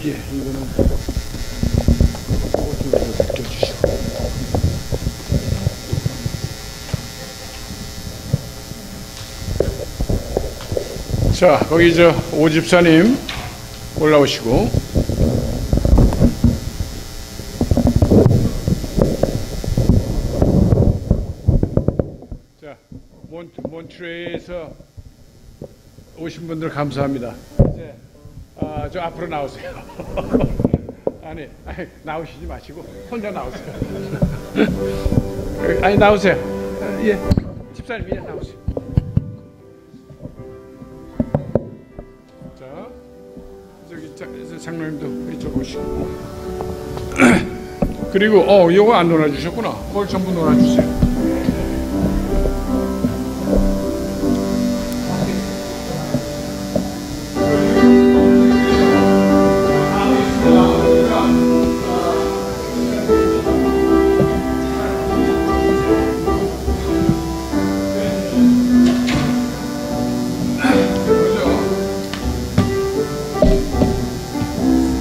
예, 이거는 이것도 느껴주시고. 자, 거기 오 집사님 올라오시고. 자, 몬트레에서 오신 분들 감사합니다. 이제 저 앞으로 나오세요. 아니 나오시지 마시고 혼자 나오세요. 아니 나오세요. 예, 집사님 예 나오세요. 자, 저기 장로님도 이쪽 오시고. 그리고 요거 안 놀아주셨구나. 그걸 전부 놀아주세요.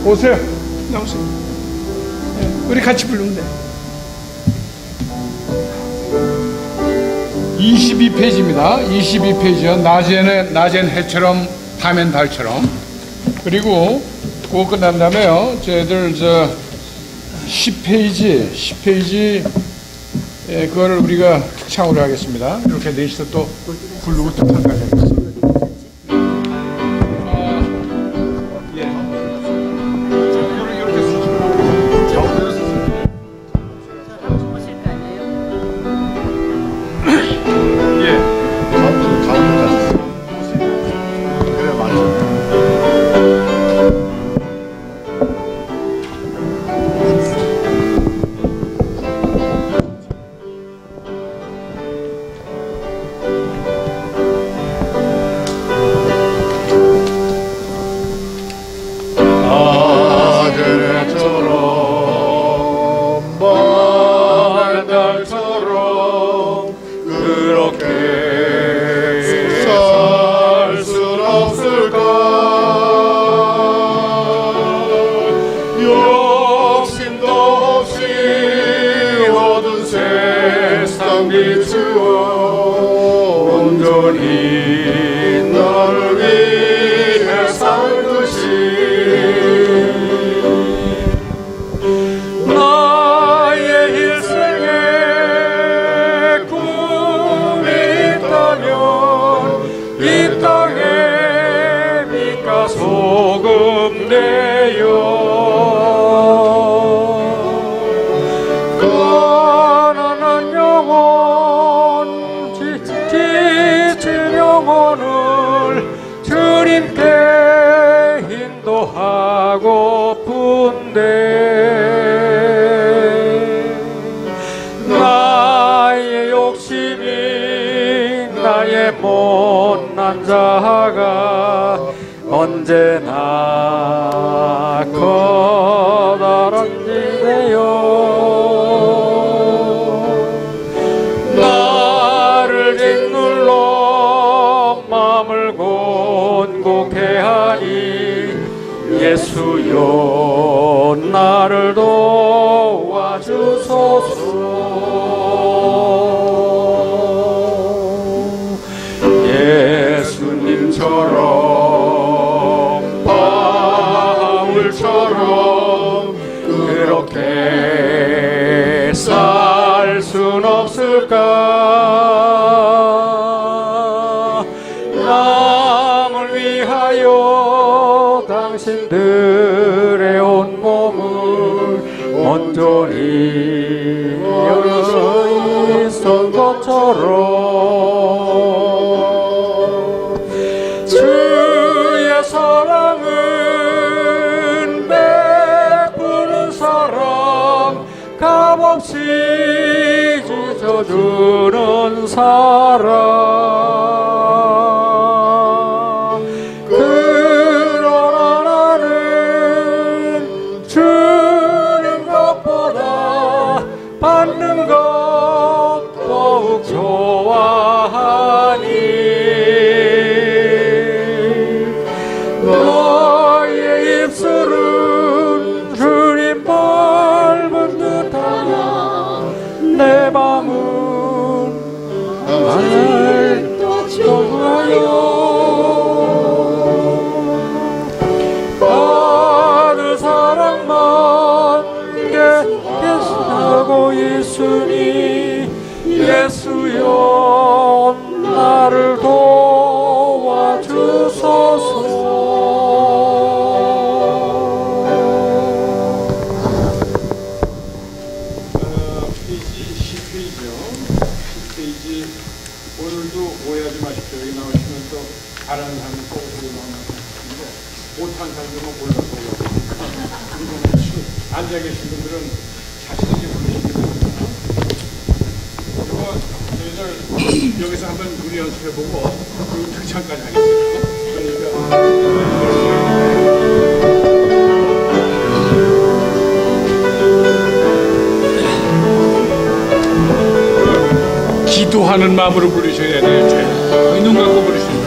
오세요. 나오세요. 우리 같이 부르면 돼. 22페이지입니다. 22페이지요. 낮엔 해처럼 밤엔 달처럼. 그리고 그거 끝난 다음에요. 저희들 10페이지 그거를 우리가 창으로 하겠습니다. 이렇게 넷이서 또 부르고 또 판까지 하겠습니다. 못난 자가 언제나 커다란지네요. 나를 짓눌러 마음을 곤곡해 하니 예수여 나를 도와주소서. 예수님처럼 바울처럼 그렇게 살 순 없을까? 남을 위하여 당신들의 온몸을 온전히 열어 있던 것처럼 주의 사랑은 베푸는 사랑 값없이 찢어주는 사랑. 그러나 나는 주는 것보다 받는 것 더욱 좋아하니 너의 입술은 나를 도와요. 나를 사랑만 계시다고 예수님 예수여 나를 도와주소서. 페이지 10페이지요. 10페이지 오늘도 오해하지 마십시오. 여기 나오시면 또 잘하는 사람이 또 오고 나오는데 못한 사람들만 몰라서 앉아 계신 분들은 자신 있게 부르시면 됩니다. 그리고 저희들 여기서 한번 우리 연습해보고 그리고 특창까지 하겠습니다. 기도하는 마음으로 부르셔야 돼요. 눈 감고 부르시면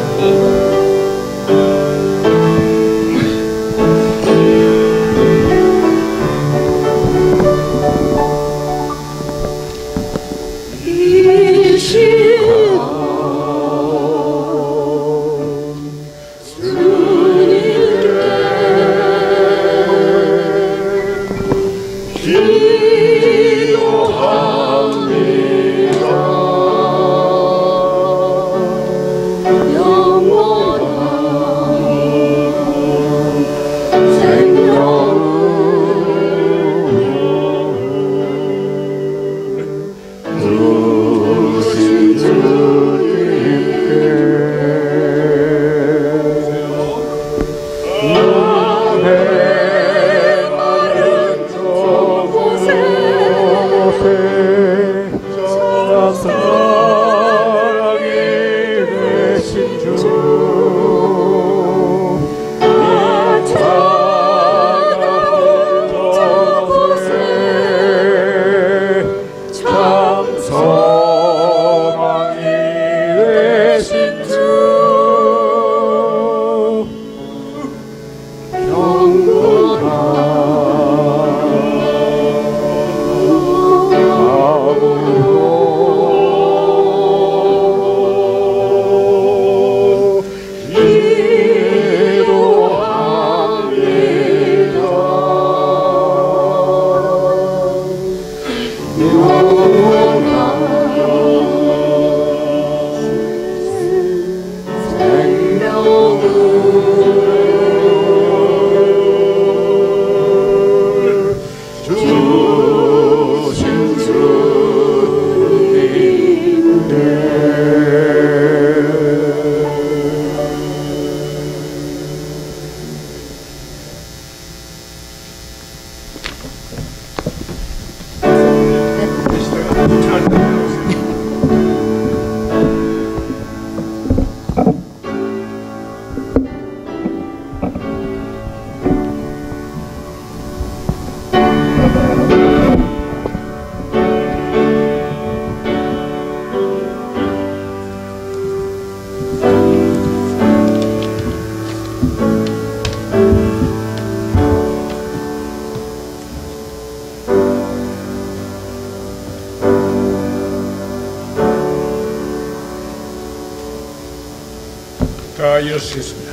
자, 일어서겠습니다.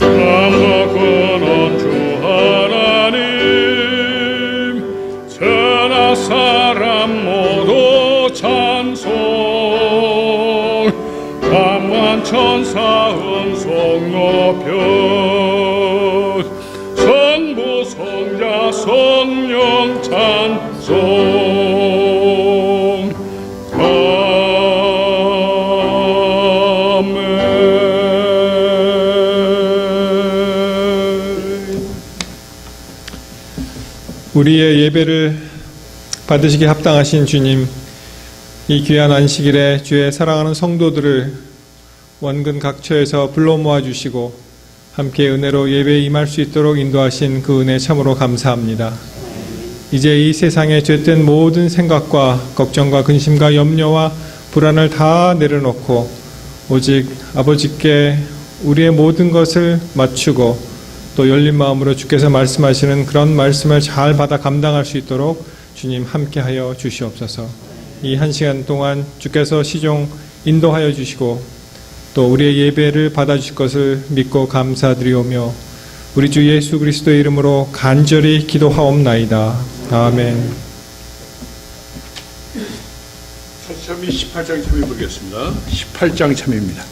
남하고는 주 하나님 천하 사람 모두 찬송 만만 천사 은송 높여 성부 성자 성령 찬송 우리의 예배를 받으시기 합당하신 주님, 이 귀한 안식일에 주의 사랑하는 성도들을 원근 각처에서 불러 모아주시고 함께 은혜로 예배에 임할 수 있도록 인도하신 그 은혜 참으로 감사합니다. 이제 이 세상의 죄된 모든 생각과 걱정과 근심과 염려와 불안을 다 내려놓고 오직 아버지께 우리의 모든 것을 맞추고 또 열린 마음으로 주께서 말씀하시는 그런 말씀을 잘 받아 감당할 수 있도록 주님 함께하여 주시옵소서. 이 한 시간 동안 주께서 시종 인도하여 주시고 또 우리의 예배를 받아주실 것을 믿고 감사드리오며 우리 주 예수 그리스도의 이름으로 간절히 기도하옵나이다. 아멘. 첫 참이 18장 참여 보겠습니다. 18장 참여입니다.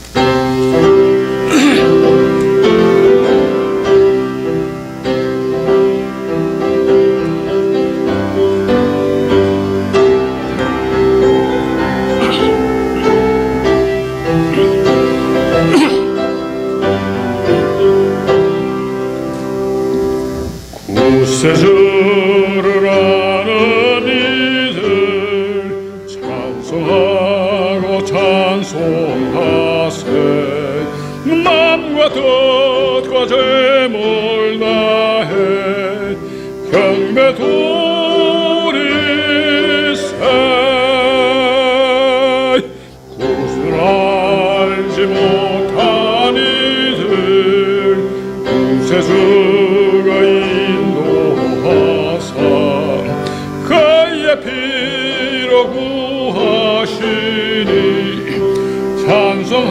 구세주를 아는 이들 찬송하고 찬송하세. 맘과 뜻과 재물 다해 경배 드리세. 구슬 알지 못한 이들 구세주가 그의 피로 구하시니 찬송할지라.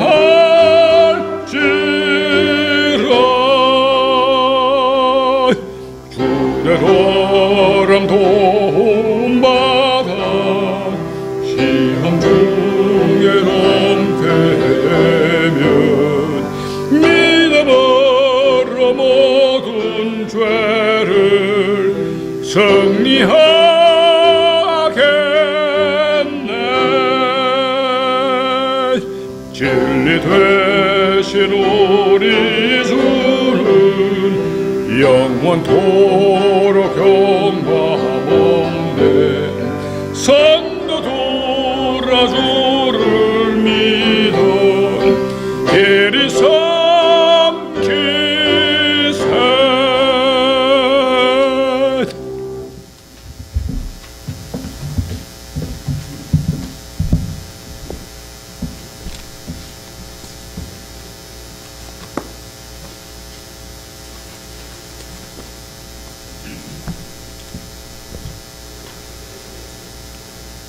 주대로람 도움받아 시험 중에 넘되면 믿음으로 모든 죄를 승리하겠네. 진리 되신 우리 주는 영원토록 영광없네. 성도들아 주를 믿어 길이 섬기세.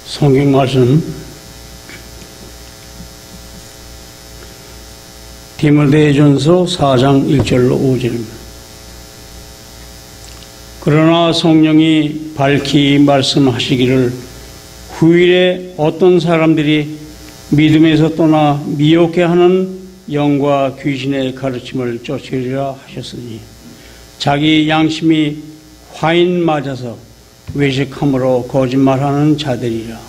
성경 말씀 디모데전서 4장 1절로 5절입니다. 그러나 성령이 밝히 말씀하시기를 후일에 어떤 사람들이 믿음에서 떠나 미혹해 하는 영과 귀신의 가르침을 쫓으리라 하셨으니 자기 양심이 화인 맞아서 외식함으로 거짓말하는 자들이라.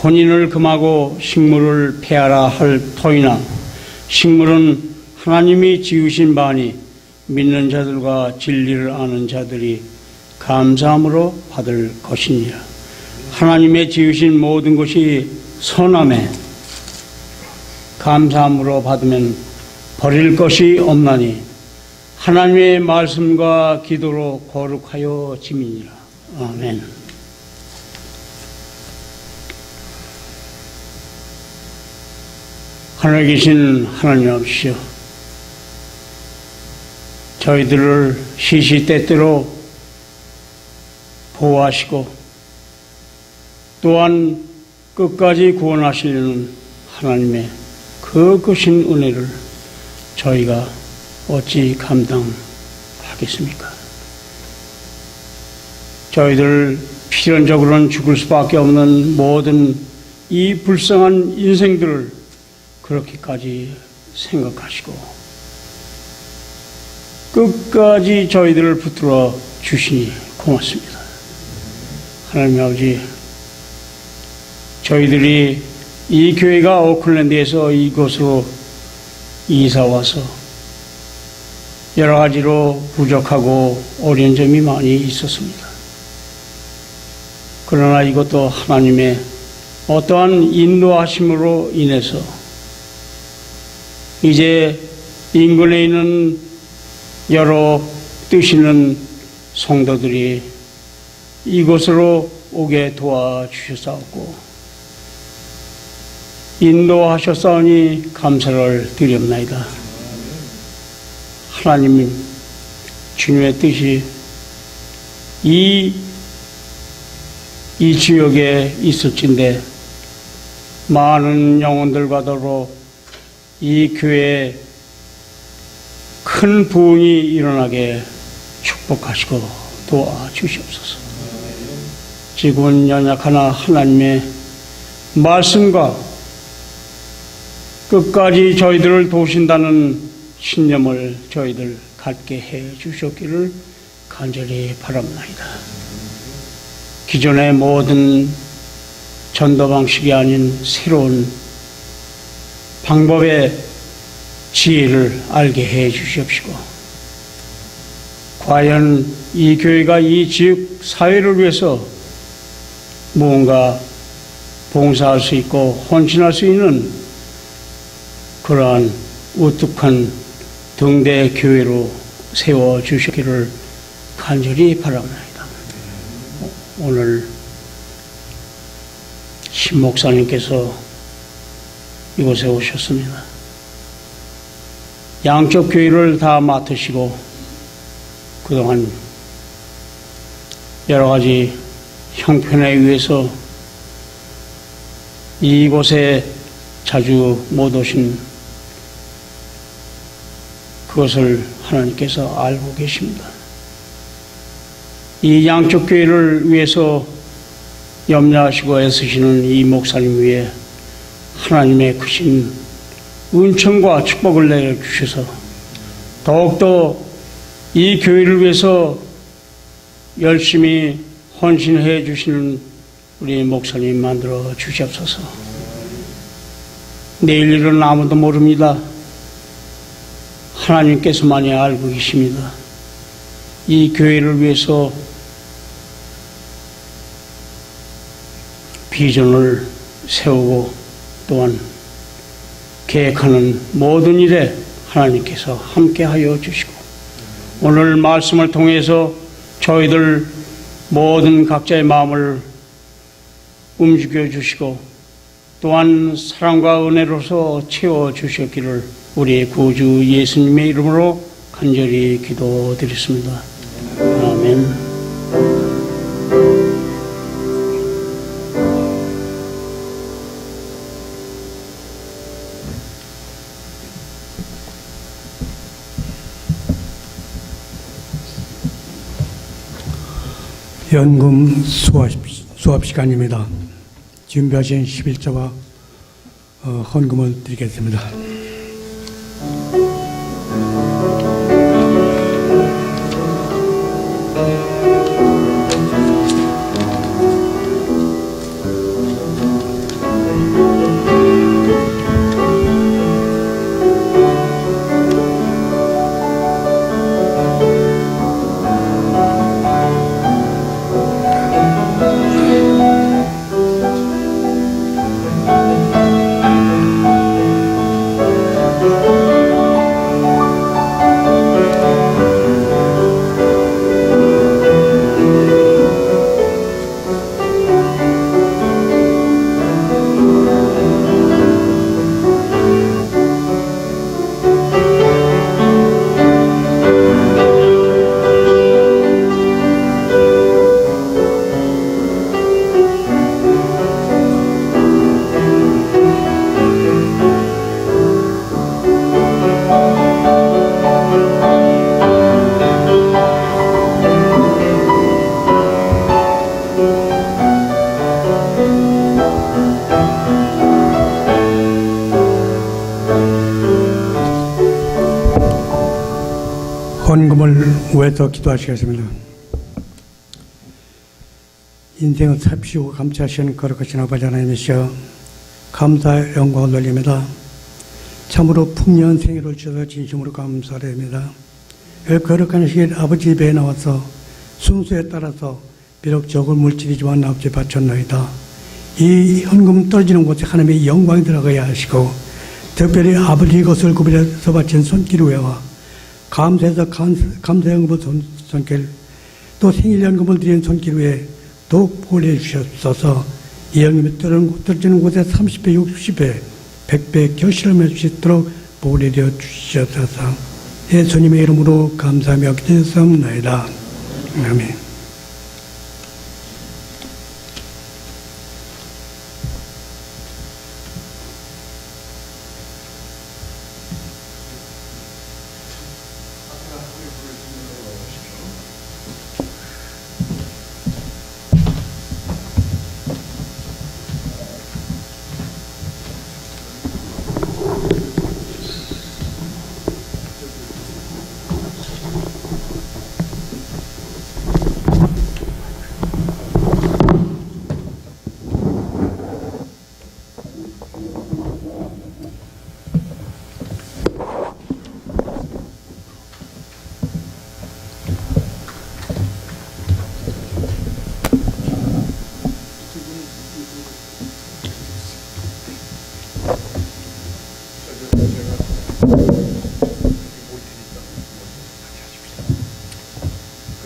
혼인을 금하고 식물을 폐하라 할 터이나 식물은 하나님이 지으신 바니 믿는 자들과 진리를 아는 자들이 감사함으로 받을 것이니라. 하나님의 지으신 모든 것이 선함에 감사함으로 받으면 버릴 것이 없나니 하나님의 말씀과 기도로 거룩하여 짐이니라. 아멘. 하늘에 계신 하나님 아버지여, 저희들을 시시때때로 보호하시고 또한 끝까지 구원하시려는 하나님의 그 크신 은혜를 저희가 어찌 감당하겠습니까? 저희들 필연적으로는 죽을 수밖에 없는 모든 이 불쌍한 인생들을 그렇게까지 생각하시고 끝까지 저희들을 붙들어 주시니 고맙습니다. 하나님 아버지, 저희들이 이 교회가 오클랜드에서 이곳으로 이사와서 여러 가지로 부족하고 어려운 점이 많이 있었습니다. 그러나 이것도 하나님의 어떠한 인도하심으로 인해서 이제 인근에 있는 여러 뜻 있는 성도들이 이곳으로 오게 도와주셨사옵고 인도하셨사오니 감사를 드리옵나이다. 하나님 주님의 뜻이 이 지역에 있을진데 많은 영혼들과 더불어 이 교회에 큰 부흥이 일어나게 축복하시고 도와주시옵소서. 지금은 연약하나 하나님의 말씀과 끝까지 저희들을 도우신다는 신념을 저희들 갖게 해 주셨기를 간절히 바랍니다. 기존의 모든 전도 방식이 아닌 새로운 방법의 지혜를 알게 해 주시옵시고, 과연 이 교회가 이 지역 사회를 위해서 무언가 봉사할 수 있고 헌신할 수 있는 그러한 우뚝한 등대 교회로 세워주시기를 간절히 바랍니다. 오늘 신 목사님께서 이곳에 오셨습니다. 양쪽 교회를 다 맡으시고 그동안 여러 가지 형편에 의해서 이곳에 자주 못 오신 그것을 하나님께서 알고 계십니다. 이 양쪽 교회를 위해서 염려하시고 애쓰시는 이 목사님 위에 하나님의 크신 은총과 축복을 내려주셔서 더욱더 이 교회를 위해서 열심히 헌신해 주시는 우리 목사님 만들어 주시옵소서. 내일 일은 아무도 모릅니다. 하나님께서만이 알고 계십니다. 이 교회를 위해서 비전을 세우고 또한 계획하는 모든 일에 하나님께서 함께하여 주시고, 오늘 말씀을 통해서 저희들 모든 각자의 마음을 움직여 주시고 또한 사랑과 은혜로서 채워 주셨기를 우리의 구주 예수님의 이름으로 간절히 기도드렸습니다. 아멘. 연금 수업 시간입니다. 준비하신 11조와 헌금을 드리겠습니다. 헌금을 위해서 기도하시겠습니다. 인생을 살피시고 감찰하시는 거룩하신 아버지 하나님이시여, 감사의 영광을 돌립니다. 참으로 풍요한 생애를 주셔서 진심으로 감사드립니다. 거룩한 시일 아버지 배에 나와서 순수에 따라서 비록 적은 물질이지만 아버지 바쳤나이다. 이 헌금 떨어지는 곳에 하나님의 영광이 들어가야 하시고, 특별히 아버지 것을 구별해서 바친 손길외와 감사해서 감사연금을 손길, 또 생일연금을 드린 손길 외에 더욱 보내 주셨어서 이 연금이 떨어지는 곳에 30배, 60배, 100배 결실을 맺을 수 있도록 보내려 주시옵소서. 예수님의 이름으로 감사하며 기도했사옵나이다. 아멘.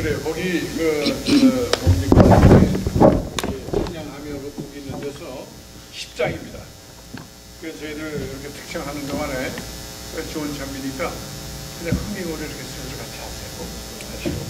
그래요. 거기 찬양하며 그 곡이 있는 데서 10장입니다. 그래서 저희들 이렇게 특창하는 동안에 좋은 찬미니까 그냥 흥밍으로 이렇게 슬슬 같이 하세요.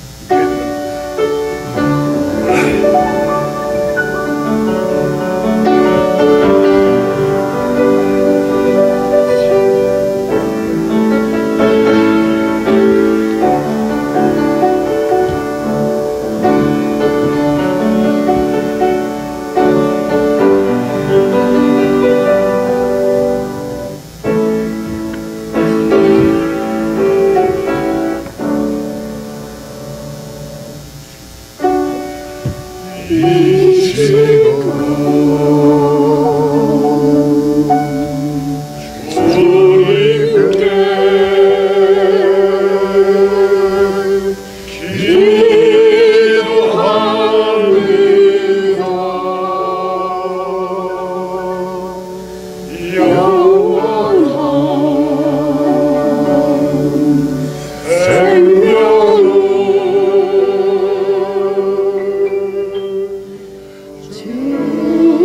주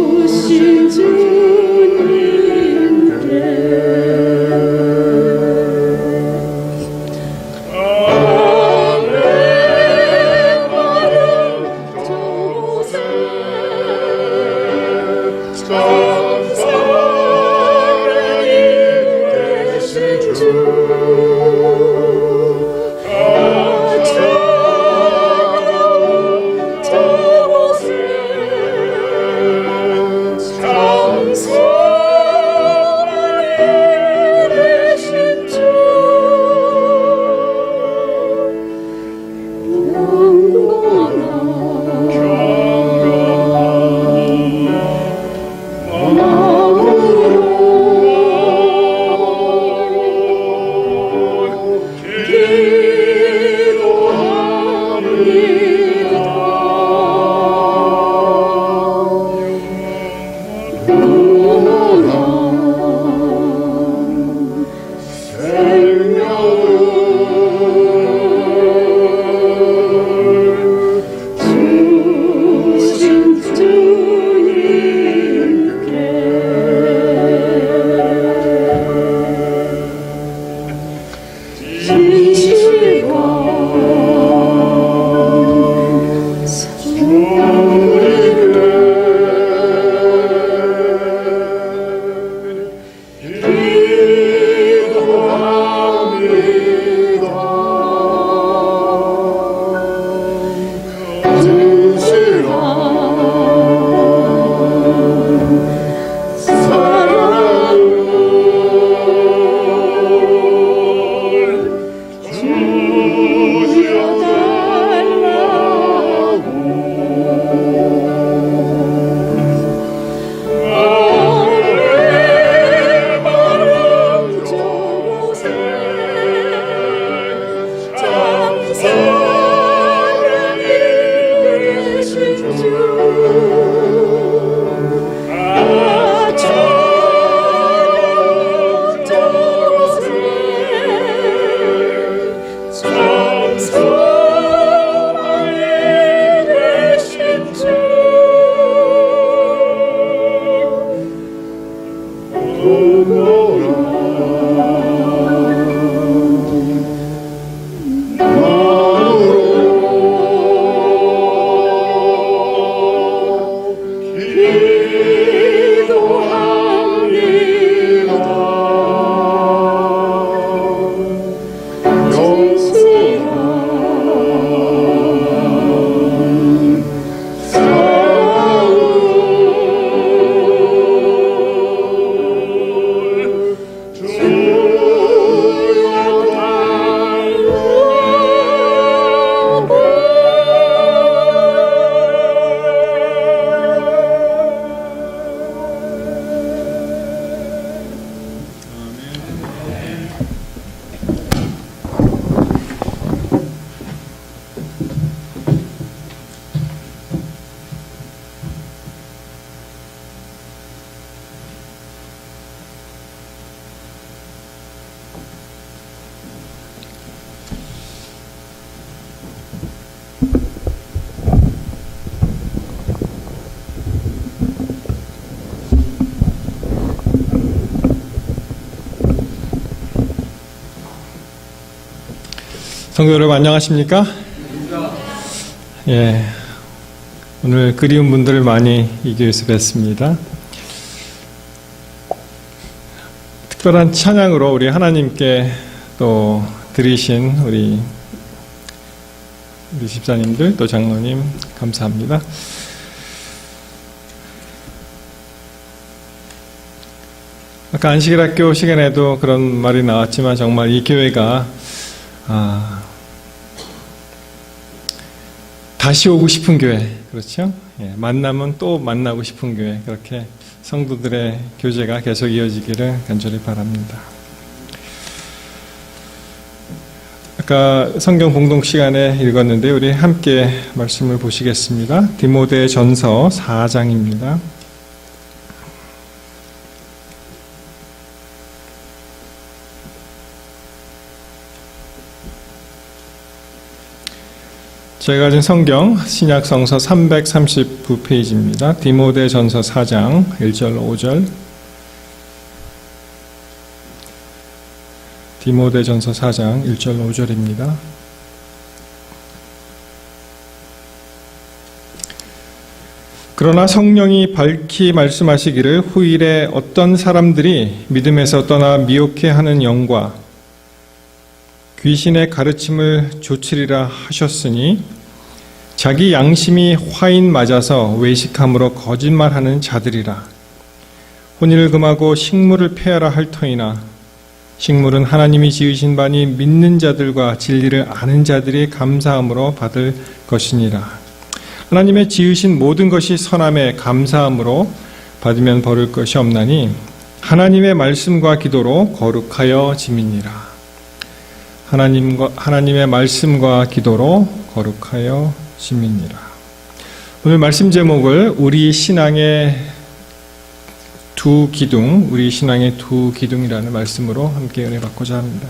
성도 여러분 안녕하십니까? 예, 오늘 그리운 분들을 많이 이 교회에서 뵙습니다. 특별한 찬양으로 우리 하나님께 또 드리신 우리 집사님들 또 장로님 감사합니다. 아까 안식일학교 시간에도 그런 말이 나왔지만 정말 이 교회가 다시 오고 싶은 교회, 그렇죠? 예, 만나면 또 만나고 싶은 교회, 그렇게 성도들의 교제가 계속 이어지기를 간절히 바랍니다. 아까 성경 공동 시간에 읽었는데 우리 함께 말씀을 보시겠습니다. 디모데전서 4장입니다. 제가 가진 성경 신약성서 339페이지입니다. 디모데전서 4장 1절 5절. 디모데전서 4장 1절 5절입니다. 그러나 성령이 밝히 말씀하시기를 후일에 어떤 사람들이 믿음에서 떠나 미혹해하는 영과 귀신의 가르침을 조치리라 하셨으니 자기 양심이 화인 맞아서 외식함으로 거짓말하는 자들이라. 혼인을 금하고 식물을 폐하라 할 터이나 식물은 하나님이 지으신 바니 믿는 자들과 진리를 아는 자들이 감사함으로 받을 것이니라. 하나님의 지으신 모든 것이 선함에 감사함으로 받으면 버릴 것이 없나니 하나님의 말씀과 기도로 거룩하여 짐이니라. 하나님의 말씀과 기도로 거룩하여 짐이니라. 오늘 말씀 제목을 우리 신앙의 두 기둥이라는 말씀으로 함께 은혜 받고자 합니다.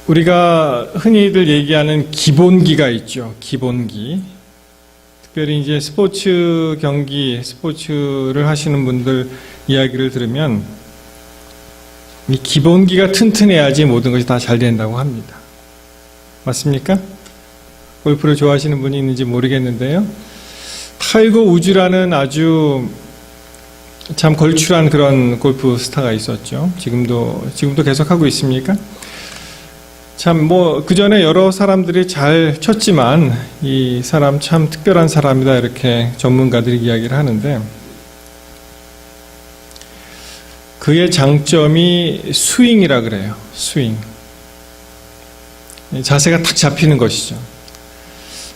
우리가 흔히들 얘기하는 기본기가 있죠. 기본기. 특별히 이제 스포츠를 하시는 분들 이야기를 들으면 이 기본기가 튼튼해야지 모든 것이 다 잘 된다고 합니다. 맞습니까? 골프를 좋아하시는 분이 있는지 모르겠는데요. 타이거 우즈라는 아주 참 걸출한 그런 골프 스타가 있었죠. 지금도 계속 하고 있습니까? 참 그 전에 여러 사람들이 잘 쳤지만 이 사람 참 특별한 사람이다 이렇게 전문가들이 이야기를 하는데 그의 장점이 스윙이라 그래요. 스윙. 자세가 탁 잡히는 것이죠.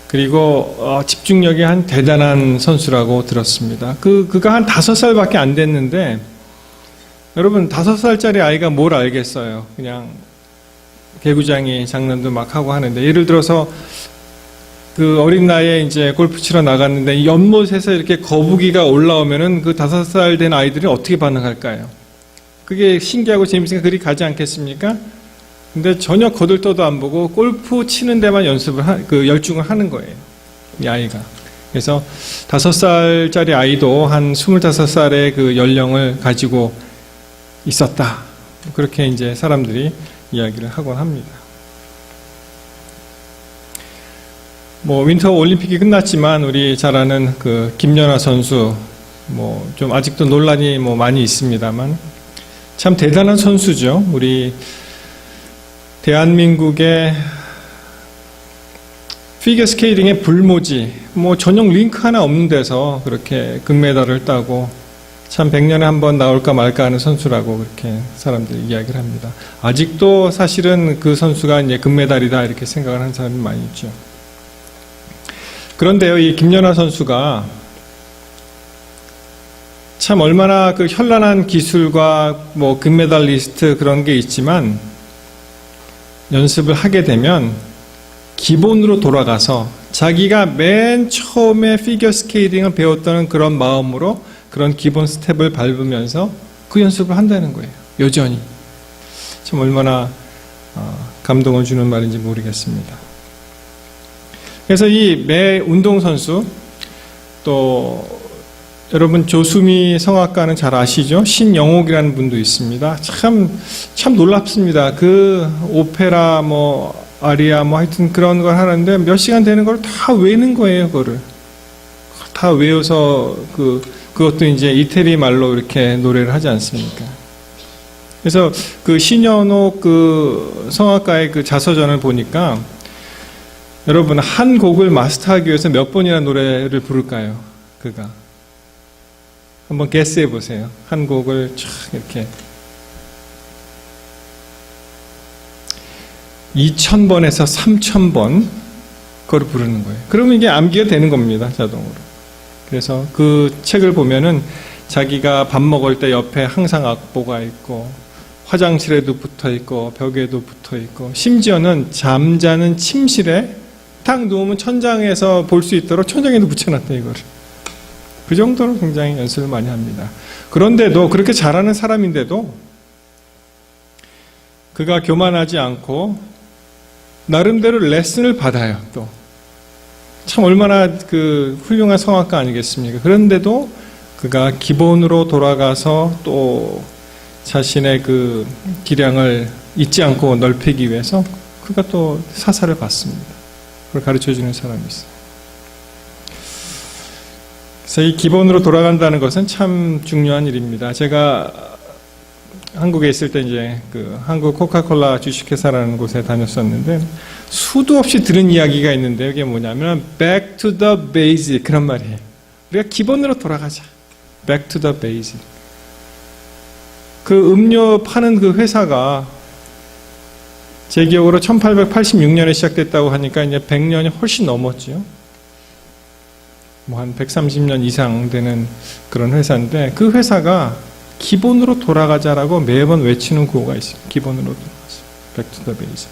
그리고 집중력이 한 대단한 선수라고 들었습니다. 그가 한 5살밖에 안 됐는데 여러분 5살짜리 아이가 뭘 알겠어요. 그냥 개구장이 장난도 막 하고 하는데 예를 들어서 그 어린 나이에 이제 골프 치러 나갔는데 연못에서 이렇게 거북이가 올라오면은 그 5살 된 아이들이 어떻게 반응할까요? 그게 신기하고 재밌으니까 그리 가지 않겠습니까? 근데 전혀 거들떠도 안 보고 골프 치는 데만 열중을 하는 거예요. 이 아이가. 그래서 5살짜리 아이도 한 25살의 그 연령을 가지고 있었다. 그렇게 이제 사람들이 이야기를 하곤 합니다. 윈터 올림픽이 끝났지만 우리 잘 아는 그 김연아 선수 좀 아직도 논란이 많이 있습니다만 참 대단한 선수죠. 우리 대한민국의 피겨스케이팅의 불모지, 전용 링크 하나 없는 데서 그렇게 금메달을 따고 참 100년에 한 번 나올까 말까 하는 선수라고 그렇게 사람들이 이야기를 합니다. 아직도 사실은 그 선수가 이제 금메달이다 이렇게 생각을 하는 사람이 많이 있죠. 그런데요, 이 김연아 선수가 참 얼마나 그 현란한 기술과 금메달리스트 그런 게 있지만 연습을 하게 되면 기본으로 돌아가서 자기가 맨 처음에 피겨스케이팅을 배웠던 그런 마음으로 그런 기본 스텝을 밟으면서 그 연습을 한다는 거예요. 여전히. 참 얼마나 감동을 주는 말인지 모르겠습니다. 그래서 이 매 운동선수 또 여러분 조수미 성악가는 잘 아시죠? 신영옥이라는 분도 있습니다. 참 놀랍습니다. 그 오페라 뭐 아리아 뭐 하여튼 그런 걸 하는데 몇 시간 되는 걸 다 외는 거예요. 그거를 다 외워서 그것도 이제 이태리 말로 이렇게 노래를 하지 않습니까? 그래서 그 신현옥 그 성악가의 그 자서전을 보니까 여러분 한 곡을 마스터하기 위해서 몇 번이나 노래를 부를까요? 그가 한번 게스해 보세요. 한 곡을 쫙 이렇게 2000번에서 3000번 그걸 부르는 거예요. 그러면 이게 암기가 되는 겁니다. 자동으로. 그래서 그 책을 보면은 자기가 밥 먹을 때 옆에 항상 악보가 있고 화장실에도 붙어 있고 벽에도 붙어 있고 심지어는 잠자는 침실에 딱 누우면 천장에서 볼 수 있도록 천장에도 붙여놨다 이거를. 그 정도로 굉장히 연습을 많이 합니다. 그런데도 그렇게 잘하는 사람인데도 그가 교만하지 않고 나름대로 레슨을 받아요. 또 참 얼마나 그 훌륭한 성악가 아니겠습니까? 그런데도 그가 기본으로 돌아가서 또 자신의 그 기량을 잊지 않고 넓히기 위해서 그가 또 사사를 받습니다. 그걸 가르쳐주는 사람이 있어요. 그래서 이 기본으로 돌아간다는 것은 참 중요한 일입니다. 제가 한국에 있을 때 이제 그 한국 코카콜라 주식회사라는 곳에 다녔었는데 수도 없이 들은 이야기가 있는데 이게 뭐냐면 back to the basic 그런 말이에요. 우리가 기본으로 돌아가자. back to the basic. 그 음료 파는 그 회사가 제 기억으로 1886년에 시작됐다고 하니까 이제 100년이 훨씬 넘었죠. 뭐 한 130년 이상 되는 그런 회사인데 그 회사가 기본으로 돌아가자라고 매번 외치는 구호가 있어요. 기본으로 돌아가자. Back to the basic.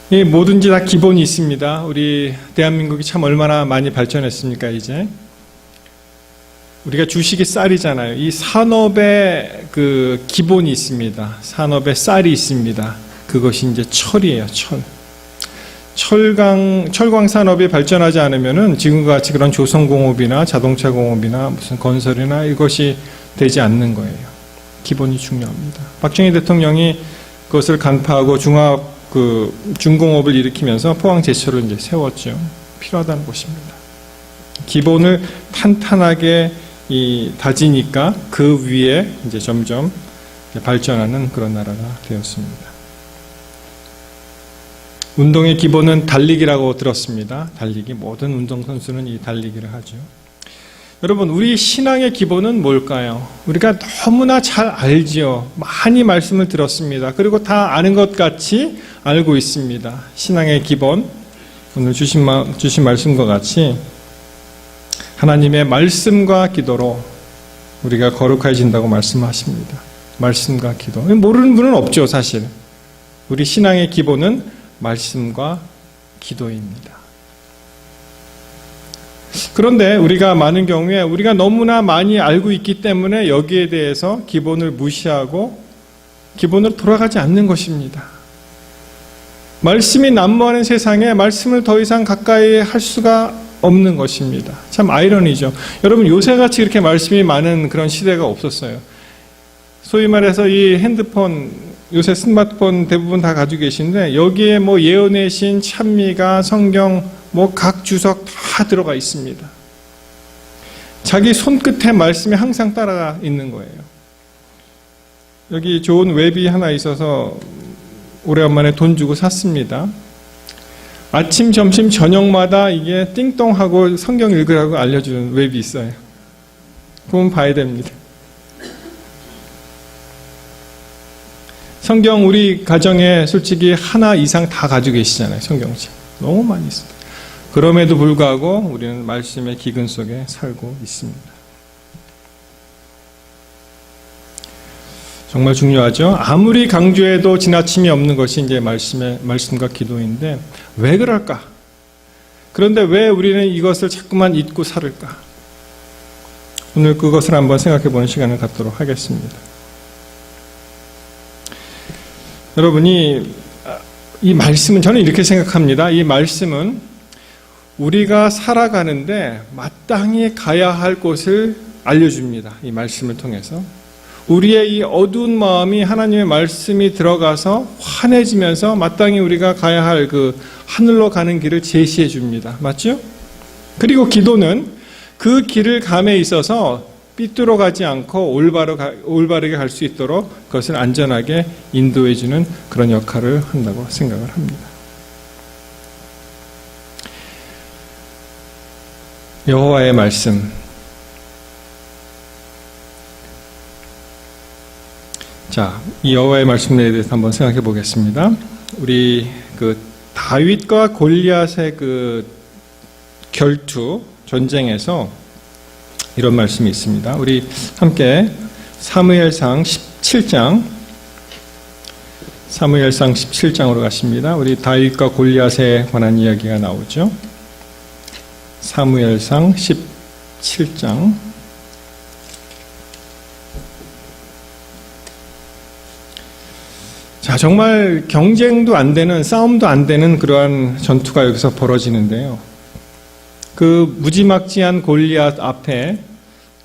이 뭐든지 다 기본이 있습니다. 우리 대한민국이 참 얼마나 많이 발전했습니까 이제. 우리가 주식이 쌀이잖아요. 이 산업의 그 기본이 있습니다. 산업의 쌀이 있습니다. 그것이 이제 철이에요. 철광 산업이 발전하지 않으면은 지금과 같이 그런 조선공업이나 자동차공업이나 무슨 건설이나 이것이 되지 않는 거예요. 기본이 중요합니다. 박정희 대통령이 그것을 간파하고 중공업을 일으키면서 포항 제철을 이제 세웠죠. 필요하다는 것입니다. 기본을 탄탄하게 다지니까 그 위에 이제 점점 발전하는 그런 나라가 되었습니다. 운동의 기본은 달리기라고 들었습니다. 달리기. 모든 운동선수는 이 달리기를 하죠. 여러분, 우리 신앙의 기본은 뭘까요? 우리가 너무나 잘 알지요. 많이 말씀을 들었습니다. 그리고 다 아는 것 같이 알고 있습니다. 신앙의 기본, 오늘 주신 말씀과 같이 하나님의 말씀과 기도로 우리가 거룩해진다고 말씀하십니다. 말씀과 기도. 모르는 분은 없죠, 사실. 우리 신앙의 기본은 말씀과 기도입니다. 그런데 우리가 많은 경우에 우리가 너무나 많이 알고 있기 때문에 여기에 대해서 기본을 무시하고 기본으로 돌아가지 않는 것입니다. 말씀이 난무하는 세상에 말씀을 더 이상 가까이 할 수가 없는 것입니다. 참 아이러니죠. 여러분 요새같이 이렇게 말씀이 많은 그런 시대가 없었어요. 소위 말해서 이 핸드폰 요새 스마트폰 대부분 다 가지고 계신데 여기에 뭐 예언의 신, 찬미가, 성경 뭐 각 주석 다 들어가 있습니다. 자기 손끝에 말씀이 항상 따라가 있는 거예요. 여기 좋은 웹이 하나 있어서 오래간만에 돈 주고 샀습니다. 아침, 점심, 저녁마다 이게 띵동하고 성경 읽으라고 알려주는 웹이 있어요. 그건 봐야 됩니다. 성경 우리 가정에 솔직히 하나 이상 다 가지고 계시잖아요. 성경책. 너무 많이 있어요. 그럼에도 불구하고 우리는 말씀의 기근 속에 살고 있습니다. 정말 중요하죠. 아무리 강조해도 지나침이 없는 것이 이제 말씀과 기도인데 왜 그럴까? 그런데 왜 우리는 이것을 자꾸만 잊고 살을까? 오늘 그것을 한번 생각해 보는 시간을 갖도록 하겠습니다. 여러분이 이 말씀은 저는 이렇게 생각합니다. 이 말씀은 우리가 살아가는데 마땅히 가야 할 곳을 알려줍니다. 이 말씀을 통해서. 우리의 이 어두운 마음이 하나님의 말씀이 들어가서 환해지면서 마땅히 우리가 가야 할 그 하늘로 가는 길을 제시해 줍니다. 맞죠? 그리고 기도는 그 길을 감에 있어서 삐뚤어 가지 않고 올바르게 갈 수 있도록 그것을 안전하게 인도해 주는 그런 역할을 한다고 생각을 합니다. 여호와의 말씀. 자, 이 여호와의 말씀에 대해서 한번 생각해 보겠습니다. 우리 그 다윗과 골리앗의 그 결투 전쟁에서 이런 말씀이 있습니다. 우리 함께 사무엘상 17장으로 가십니다. 우리 다윗과 골리앗에 관한 이야기가 나오죠. 사무엘상 17장. 자, 정말 경쟁도 안 되는, 싸움도 안 되는 그러한 전투가 여기서 벌어지는데요. 그 무지막지한 골리앗 앞에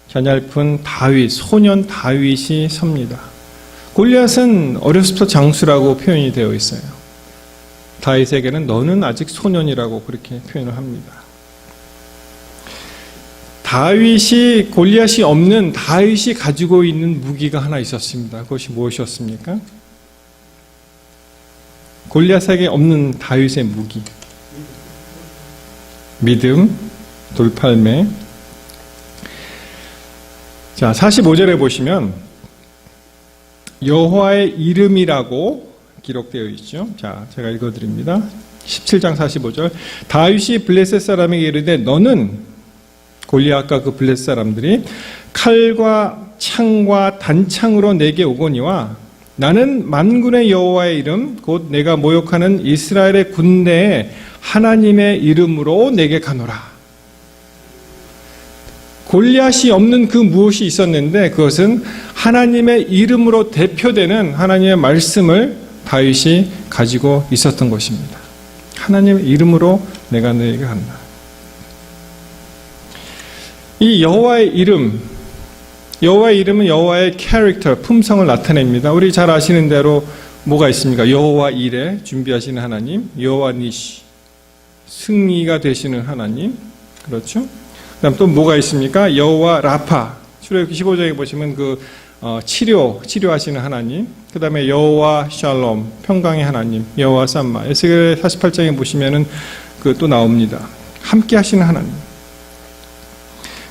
겨냘픈 다윗, 소년 다윗이 섭니다. 골리앗은 어렸을 때 장수라고 표현이 되어 있어요. 다윗에게는 너는 아직 소년이라고 그렇게 표현을 합니다. 골리앗이 없는 다윗이 가지고 있는 무기가 하나 있었습니다. 그것이 무엇이었습니까? 골리앗에게 없는 다윗의 무기. 믿음, 돌팔매. 자, 45절에 보시면 여호와의 이름이라고 기록되어 있죠. 자, 제가 읽어드립니다. 17장 45절. 다윗이 블레셋 사람에게 이르되 너는 골리앗과 그 블레셋 사람들이 칼과 창과 단창으로 내게 오거니와 나는 만군의 여호와의 이름 곧 내가 모욕하는 이스라엘의 군대에 하나님의 이름으로 내게 가노라. 골리앗이 없는 그 무엇이 있었는데 그것은 하나님의 이름으로 대표되는 하나님의 말씀을 다윗이 가지고 있었던 것입니다. 하나님의 이름으로 내가 너에게 간다. 이 여호와의 이름은 여호와의 캐릭터, 품성을 나타냅니다. 우리 잘 아시는 대로 뭐가 있습니까? 여호와 이레, 준비하시는 하나님, 여호와 니시, 승리가 되시는 하나님, 그렇죠? 그다음 또 뭐가 있습니까? 여호와 라파, 출애굽기 15장에 보시면 치료하시는 하나님, 그다음에 여호와 샬롬, 평강의 하나님, 여호와 삼마. 에스겔 48장에 보시면은 또 나옵니다. 함께 하시는 하나님.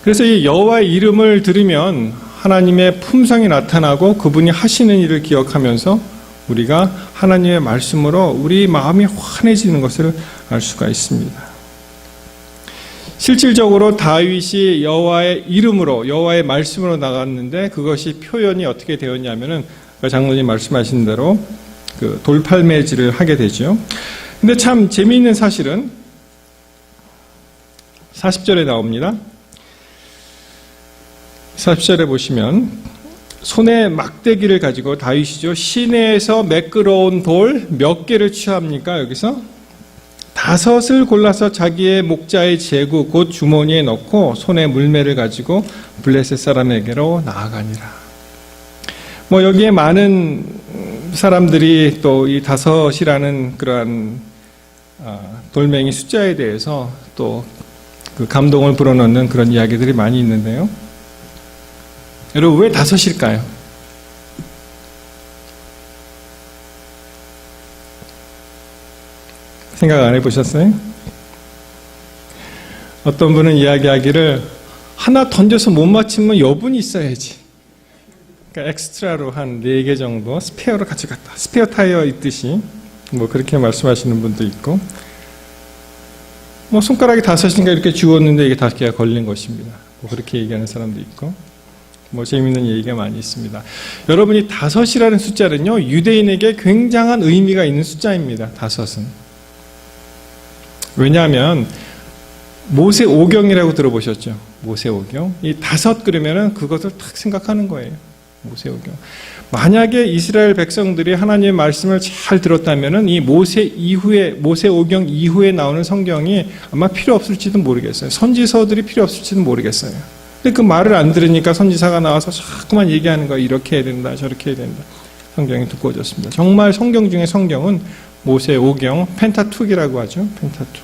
그래서 이 여호와의 이름을 들으면 하나님의 품성이 나타나고 그분이 하시는 일을 기억하면서 우리가 하나님의 말씀으로 우리 마음이 환해지는 것을 알 수가 있습니다. 실질적으로 다윗이 여호와의 이름으로, 여호와의 말씀으로 나갔는데 그것이 표현이 어떻게 되었냐면은 장로님 말씀하신 대로 그 돌팔매질을 하게 되죠. 근데 참 재미있는 사실은 40절에 나옵니다. 40절에 보시면 손에 막대기를 가지고 다윗이죠. 시내에서 매끄러운 돌 몇 개를 취합니까? 여기서 5을 골라서 자기의 목자의 제구 곧 주머니에 넣고 손에 물매를 가지고 블레셋 사람에게로 나아가니라. 여기에 많은 사람들이 또 이 5이라는 그러한 돌멩이 숫자에 대해서 또 그 감동을 불어넣는 그런 이야기들이 많이 있는데요. 여러분, 왜 5일까요? 생각 안 해보셨어요? 어떤 분은 이야기하기를 하나 던져서 못 맞추면 여분이 있어야지. 그러니까 엑스트라로 한 4개 정도 스페어로 가져갔다. 스페어 타이어 있듯이 그렇게 말씀하시는 분도 있고, 손가락이 5인가 이렇게 주었는데 이게 5개가 걸린 것입니다. 그렇게 얘기하는 사람도 있고, 재미있는 얘기가 많이 있습니다. 여러분이 5이라는 숫자는요, 유대인에게 굉장한 의미가 있는 숫자입니다. 5은. 왜냐하면 모세오경이라고 들어보셨죠? 모세오경. 이 5 그러면은 그것을 딱 생각하는 거예요. 모세오경. 만약에 이스라엘 백성들이 하나님의 말씀을 잘 들었다면은 이 모세오경 이후에 나오는 성경이 아마 필요 없을지도 모르겠어요. 선지서들이 필요 없을지도 모르겠어요. 근데 그 말을 안 들으니까 선지사가 나와서 자꾸만 얘기하는 거예요. 이렇게 해야 된다, 저렇게 해야 된다. 성경이 두꺼워졌습니다. 정말 성경 중에 성경은 모세오경, 펜타툭이라고 하죠. 펜타툭.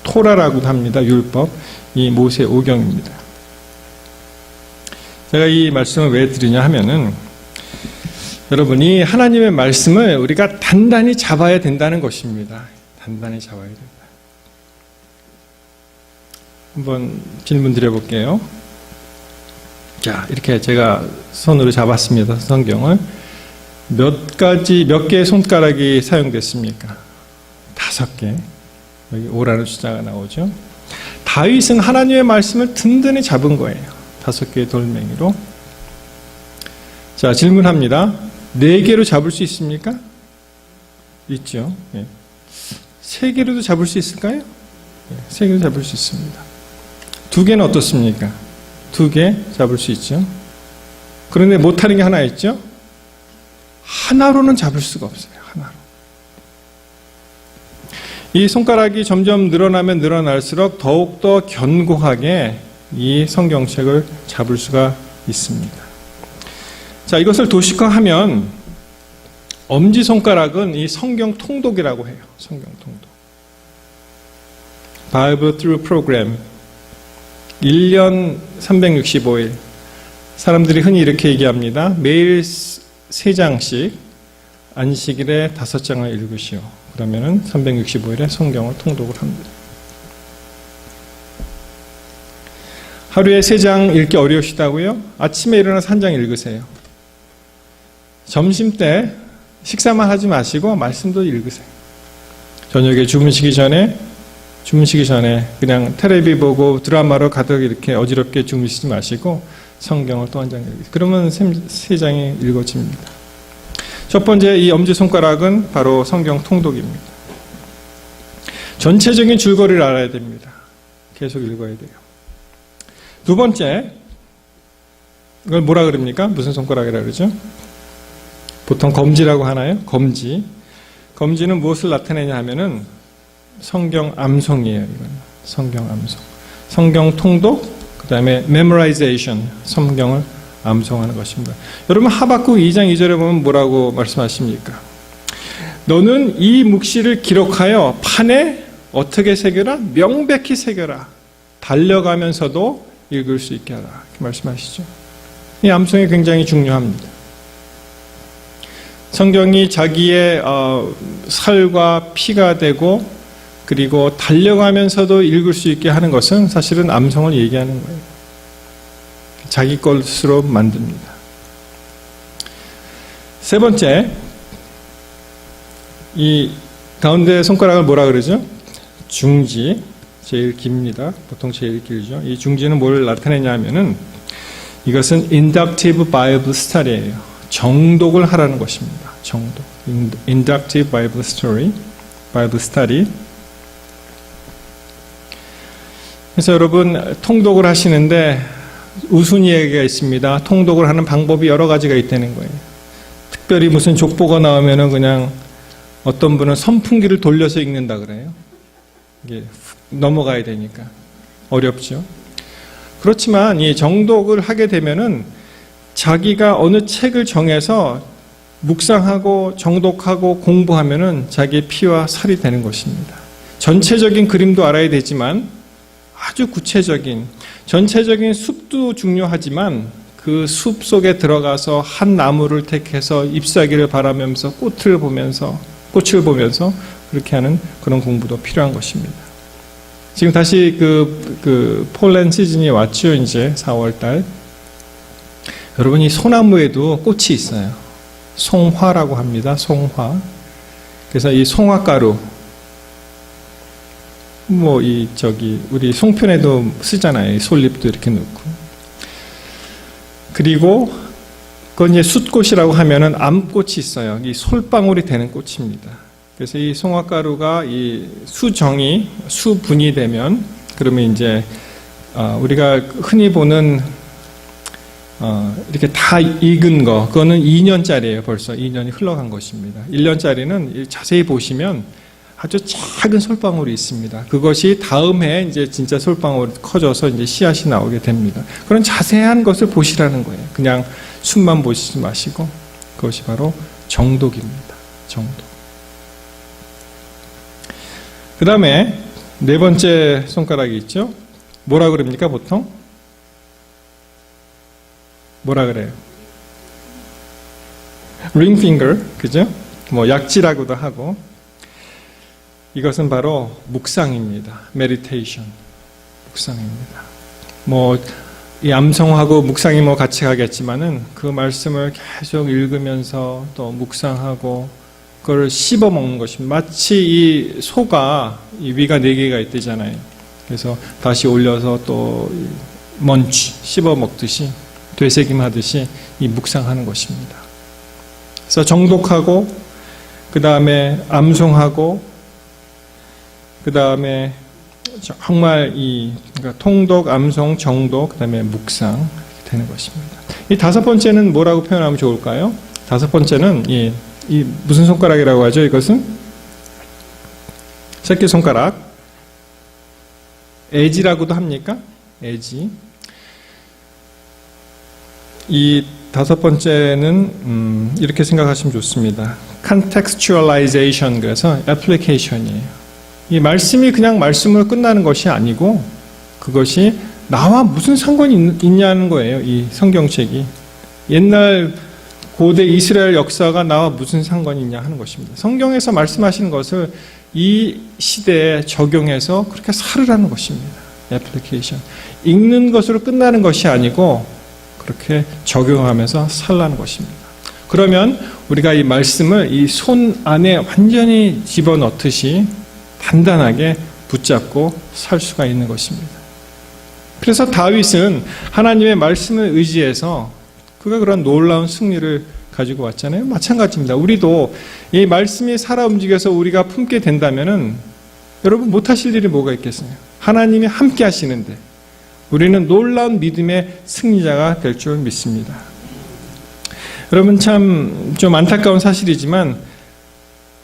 토라라고도 합니다. 율법. 이 모세오경입니다. 제가 이 말씀을 왜 드리냐 하면은 여러분이 하나님의 말씀을 우리가 단단히 잡아야 된다는 것입니다. 단단히 잡아야 된다. 한번 질문 드려볼게요. 자, 이렇게 제가 손으로 잡았습니다. 성경을. 몇 개의 손가락이 사용됐습니까? 5개. 여기 5라는 숫자가 나오죠. 다윗은 하나님의 말씀을 든든히 잡은 거예요. 5개의 돌멩이로. 자, 질문합니다. 4개로 잡을 수 있습니까? 있죠. 3개로도 잡을 수 있을까요? 3개로 잡을 수 있습니다. 2개는 어떻습니까? 2개 잡을 수 있죠. 그런데 못하는 게 하나 있죠. 하나로는 잡을 수가 없어요. 하나로. 이 손가락이 점점 늘어나면 늘어날수록 더욱더 견고하게 이 성경책을 잡을 수가 있습니다. 자, 이것을 도식화하면 엄지손가락은 이 성경 통독이라고 해요. 성경 통독. Bible Through Program. 1년 365일. 사람들이 흔히 이렇게 얘기합니다. 매일 3장씩 안식일에 5장을 읽으시오. 그러면은 365일에 성경을 통독을 합니다. 하루에 3장 읽기 어려우시다고요? 아침에 일어나서 1장 읽으세요. 점심 때 식사만 하지 마시고 말씀도 읽으세요. 저녁에 주무시기 전에 그냥 텔레비 보고 드라마로 가득 이렇게 어지럽게 주무시지 마시고 성경을 또 1장 읽으세요. 그러면 3장이 읽어집니다. 첫 번째, 이 엄지손가락은 바로 성경 통독입니다. 전체적인 줄거리를 알아야 됩니다. 계속 읽어야 돼요. 두 번째, 이걸 뭐라 그럽니까? 무슨 손가락이라 그러죠? 보통 검지라고 하나요? 검지. 검지는 무엇을 나타내냐 하면은 성경 암송이에요. 이건 성경 암송. 성경 통독, 그 다음에 memorization, 성경을 암송하는 것입니다. 여러분 하박국 2장 2절에 보면 뭐라고 말씀하십니까? 너는 이 묵시를 기록하여 판에 어떻게 새겨라? 명백히 새겨라. 달려가면서도 읽을 수 있게 하라. 이렇게 말씀하시죠. 이 암송이 굉장히 중요합니다. 성경이 자기의 살과 피가 되고 그리고 달려가면서도 읽을 수 있게 하는 것은 사실은 암송을 얘기하는 거예요. 자기 것으로 만듭니다. 세 번째, 이 가운데 손가락을 뭐라 그러죠? 중지, 제일 깁니다. 보통 제일 길죠. 이 중지는 뭘 나타내냐 하면은 이것은 inductive Bible study예요. 정독을 하라는 것입니다. 정독. inductive Bible study. 그래서 여러분 통독을 하시는데 우스운 얘기가 있습니다. 통독을 하는 방법이 여러 가지가 있다는 거예요. 특별히 무슨 족보가 나오면은 그냥 어떤 분은 선풍기를 돌려서 읽는다 그래요. 이게 넘어가야 되니까 어렵죠. 그렇지만 이 정독을 하게 되면은 자기가 어느 책을 정해서 묵상하고 정독하고 공부하면은 자기의 피와 살이 되는 것입니다. 전체적인 그림도 알아야 되지만 아주 구체적인 전체적인 숲도 중요하지만 그 숲 속에 들어가서 한 나무를 택해서 잎사귀를 바라면서 꽃을 보면서 그렇게 하는 그런 공부도 필요한 것입니다. 지금 다시 그 폴렌 시즌이 왔죠. 이제 4월달. 여러분 이 소나무에도 꽃이 있어요. 송화라고 합니다. 송화. 그래서 이 송화가루 우리 송편에도 쓰잖아요. 이 솔잎도 이렇게 넣고. 그리고 그건 이제 숫꽃이라고 하면은 암꽃이 있어요. 이 솔방울이 되는 꽃입니다. 그래서 이 송화가루가 이 수분이 되면 그러면 이제 우리가 흔히 보는 이렇게 다 익은 거, 그거는 2년짜리예요. 벌써 2년이 흘러간 것입니다. 1년짜리는 자세히 보시면 아주 작은 솔방울이 있습니다. 그것이 다음 해 이제 진짜 솔방울이 커져서 이제 씨앗이 나오게 됩니다. 그런 자세한 것을 보시라는 거예요. 그냥 숲만 보시지 마시고 그것이 바로 정독입니다. 정독. 그 다음에 네 번째 손가락이 있죠. 뭐라 그럽니까 보통? 뭐라 그래요? ring finger, 그죠? 뭐 약지라고도 하고. 이것은 바로 묵상입니다. meditation. 묵상입니다. 뭐 이 암송하고 묵상이 뭐 같이 가겠지만은 그 말씀을 계속 읽으면서 또 묵상하고 그걸 씹어 먹는 것입니다. 마치 이 소가 이 위가 4개가 있대잖아요. 그래서 다시 올려서 또 먼치 씹어 먹듯이 되새김하듯이 이 묵상하는 것입니다. 그래서 정독하고 그 다음에 암송하고 그 다음에 정말 그러니까 통독, 암송, 정독, 그 다음에 묵상 이렇게 되는 것입니다. 이 5번째는 뭐라고 표현하면 좋을까요? 5번째는 이 무슨 손가락이라고 하죠? 이것은 새끼손가락, 에지라고도 합니까? 에지. 이 5번째는 이렇게 생각하시면 좋습니다. contextualization, 그래서 application이에요. 이 말씀이 그냥 말씀으로 끝나는 것이 아니고 그것이 나와 무슨 상관이 있냐는 거예요. 이 성경책이. 옛날 고대 이스라엘 역사가 나와 무슨 상관이 있냐 하는 것입니다. 성경에서 말씀하시는 것을 이 시대에 적용해서 그렇게 살으라는 것입니다. 애플리케이션. 읽는 것으로 끝나는 것이 아니고 그렇게 적용하면서 살라는 것입니다. 그러면 우리가 이 말씀을 이 손 안에 완전히 집어넣듯이 단단하게 붙잡고 살 수가 있는 것입니다. 그래서 다윗은 하나님의 말씀을 의지해서 그가 그런 놀라운 승리를 가지고 왔잖아요. 마찬가지입니다. 우리도 이 말씀이 살아 움직여서 우리가 품게 된다면은 여러분 못하실 일이 뭐가 있겠어요? 하나님이 함께 하시는데 우리는 놀라운 믿음의 승리자가 될 줄 믿습니다. 여러분 참 좀 안타까운 사실이지만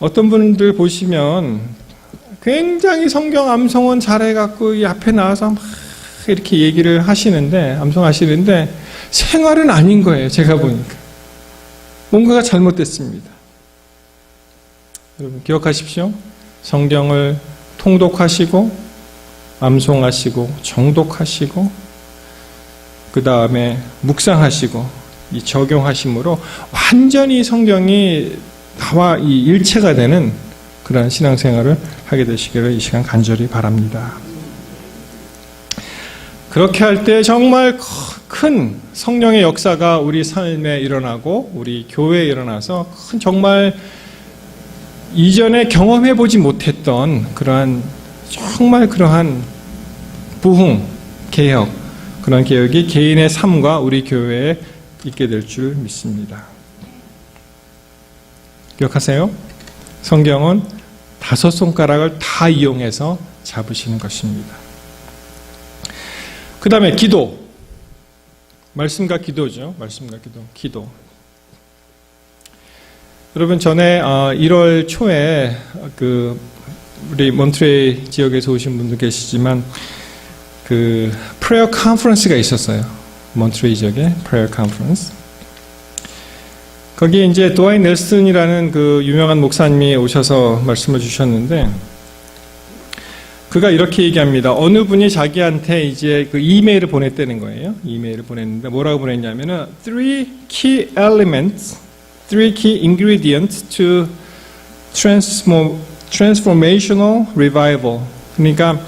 어떤 분들 보시면 굉장히 성경 암송은 잘해갖고 이 앞에 나와서 막 이렇게 얘기를 하시는데 암송하시는데 생활은 아닌 거예요. 제가 보니까 뭔가가 잘못됐습니다. 여러분 기억하십시오. 성경을 통독하시고 암송하시고 정독하시고 그 다음에 묵상하시고 이 적용하심으로 완전히 성경이 나와 이 일체가 되는 그러한 신앙생활을 하게 되시기를 이 시간 간절히 바랍니다. 그렇게 할 때 정말 큰 성령의 역사가 우리 삶에 일어나고 우리 교회에 일어나서 큰 정말 이전에 경험해보지 못했던 그러한 정말 그러한 부흥, 개혁, 그런 개혁이 개인의 삶과 우리 교회에 있게 될 줄 믿습니다. 기억하세요? 성경은 5손가락을 다 이용해서 잡으시는 것입니다. 그 다음에 기도. 말씀과 기도죠. 말씀과 기도. 여러분 전에 1월 초에 우리 몬트레이 지역에서 오신 분도 계시지만 프레어 컨퍼런스가 있었어요. 몬트레이 지역에 프레어 컨퍼런스. 거기에 이제 도아이 넬슨이라는 유명한 목사님이 오셔서 말씀을 주셨는데 그가 이렇게 얘기합니다. 어느 분이 자기한테 이제 이메일을 보냈다는 거예요. 이메일을 보냈는데 뭐라고 보냈냐면은 3 key elements, 3 key ingredients to transformational revival. 그러니까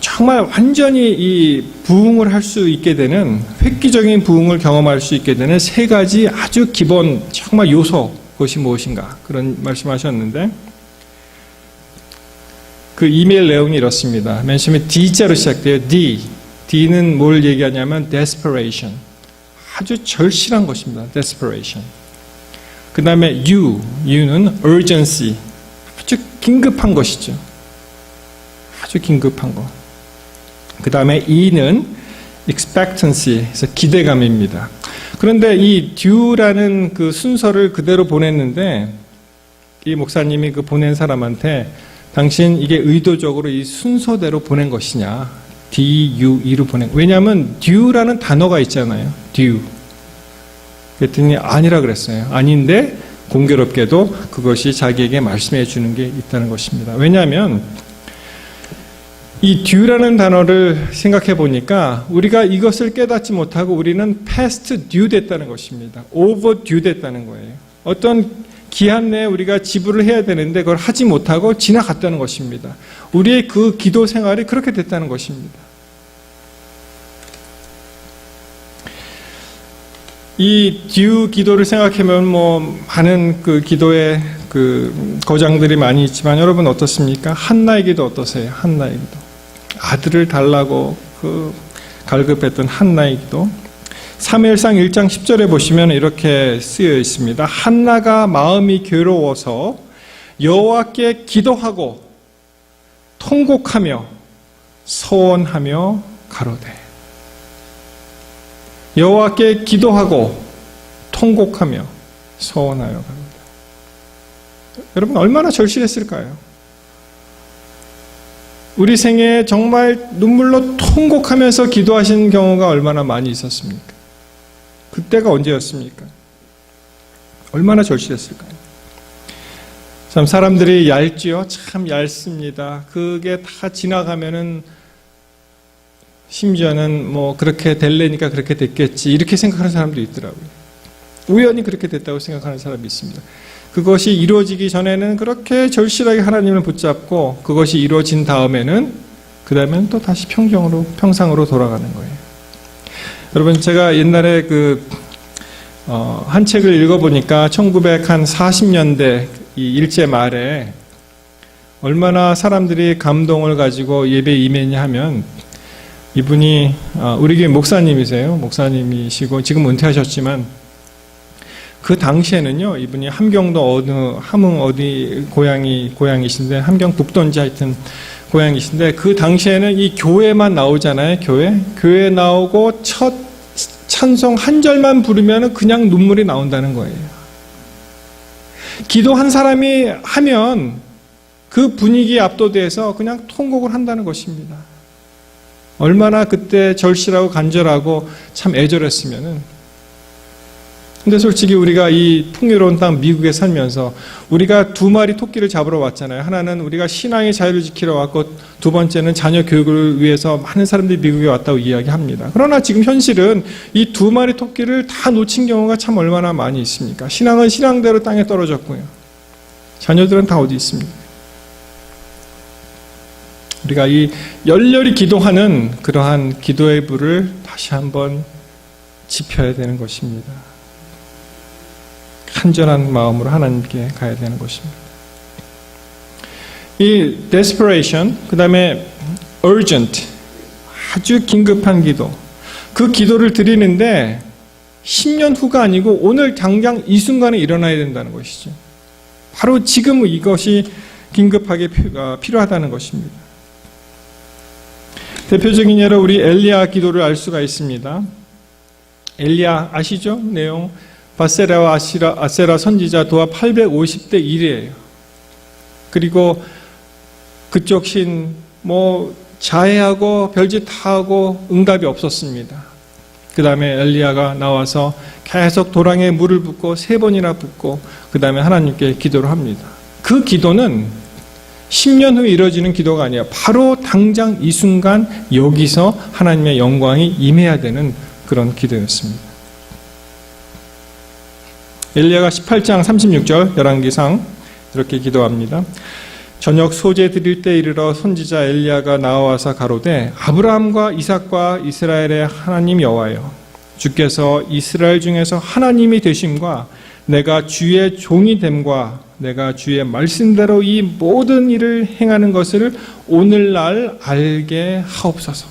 정말 완전히 이 부흥을 할 수 있게 되는 획기적인 부흥을 경험할 수 있게 되는 3가지 아주 기본 정말 요소 그것이 무엇인가 그런 말씀하셨는데 그 이메일 내용이 이렇습니다. 맨 처음에 D자로 시작돼요. D는 뭘 얘기하냐면 desperation. 아주 절실한 것입니다. desperation. 그 다음에 U는 urgency. 아주 긴급한 것이죠. 아주 긴급한 거. 그 다음에 E는 expectancy, 그래서 기대감입니다. 그런데 이 due라는 그 순서를 그대로 보냈는데 이 목사님이 그 보낸 사람한테 당신 이게 의도적으로 이 순서대로 보낸 것이냐, D-U-E로 보낸. 왜냐하면 due라는 단어가 있잖아요. due. 그랬더니 아니라 그랬어요. 아닌데 공교롭게도 그것이 자기에게 말씀해 주는 게 있다는 것입니다. 왜냐하면 이 due라는 단어를 생각해 보니까 우리가 이것을 깨닫지 못하고 우리는 past due 됐다는 것입니다. overdue 됐다는 거예요. 어떤 기한 내에 우리가 지불을 해야 되는데 그걸 하지 못하고 지나갔다는 것입니다. 우리의 그 기도 생활이 그렇게 됐다는 것입니다. 이 due 기도를 생각하면 뭐 많은 그 기도의 그 거장들이 많이 있지만 여러분 어떻습니까? 한나의 기도 어떠세요? 한나의 기도. 아들을 달라고 그 갈급했던 한나의 기도. 사무엘상 1장 10절에 보시면 이렇게 쓰여 있습니다. 한나가 마음이 괴로워서 여호와께 기도하고 통곡하며 서원하며 가로되. 여호와께 기도하고 통곡하며 서원하여 가로되. 여러분 얼마나 절실했을까요? 우리 생애에 정말 눈물로 통곡하면서 기도하신 경우가 얼마나 많이 있었습니까? 그때가 언제였습니까? 얼마나 절실했을까요? 참 사람들이 얇지요? 참 얇습니다. 그게 다 지나가면은 심지어는 뭐 그렇게 될래니까 그렇게 됐겠지 이렇게 생각하는 사람도 있더라고요. 우연히 그렇게 됐다고 생각하는 사람이 있습니다. 그것이 이루어지기 전에는 그렇게 절실하게 하나님을 붙잡고 그것이 이루어진 다음에는 그 다음에는 또 다시 평상으로 돌아가는 거예요. 여러분 제가 옛날에 한 책을 읽어보니까 1940년대 이 일제 말에 얼마나 사람들이 감동을 가지고 예배에 임했냐 하면 이분이 우리 교회 목사님이세요. 목사님이시고 지금 은퇴하셨지만 그 당시에는요 이분이 함흥 어디 고향이신데 함경 북도인지 하여튼 고향이신데 그 당시에는 이 교회만 나오잖아요. 교회 나오고 첫 찬송 한 절만 부르면 그냥 눈물이 나온다는 거예요. 기도 한 사람이 하면 그 분위기에 압도돼서 그냥 통곡을 한다는 것입니다. 얼마나 그때 절실하고 간절하고 참 애절했으면은. 근데 솔직히 우리가 이 풍요로운 땅 미국에 살면서 우리가 두 마리 토끼를 잡으러 왔잖아요. 하나는 우리가 신앙의 자유를 지키러 왔고 두 번째는 자녀 교육을 위해서 많은 사람들이 미국에 왔다고 이야기합니다. 그러나 지금 현실은 이 두 마리 토끼를 다 놓친 경우가 참 얼마나 많이 있습니까? 신앙은 신앙대로 땅에 떨어졌고요. 자녀들은 다 어디 있습니까? 우리가 이 열렬히 기도하는 그러한 기도의 불을 다시 한번 지펴야 되는 것입니다. 간절한 마음으로 하나님께 가야 되는 것입니다. 이 desperation, 그 다음에 urgent, 아주 긴급한 기도. 그 기도를 드리는데 10년 후가 아니고 오늘 당장 이 순간에 일어나야 된다는 것이죠. 바로 지금 이것이 긴급하게 필요하다는 것입니다. 대표적인 예로 우리 엘리야 기도를 알 수가 있습니다. 엘리야 아시죠? 내용. 바세라와 아세라 선지자 도합 850대 1이에요. 그리고 그쪽 신 자해하고 별짓 다 하고 응답이 없었습니다. 그 다음에 엘리야가 나와서 계속 도랑에 물을 붓고 3번이나 붓고 그 다음에 하나님께 기도를 합니다. 그 기도는 10년 후에 이루어지는 기도가 아니라 바로 당장 이 순간 여기서 하나님의 영광이 임해야 되는 그런 기도였습니다. 엘리야가 18장 36절 열왕기상 이렇게 기도합니다. 저녁 소재 드릴 때 이르러 선지자 엘리야가 나와서 가로되 아브라함과 이삭과 이스라엘의 하나님 여호와여 주께서 이스라엘 중에서 하나님이 되심과 내가 주의 종이 됨과 내가 주의 말씀대로 이 모든 일을 행하는 것을 오늘날 알게 하옵소서.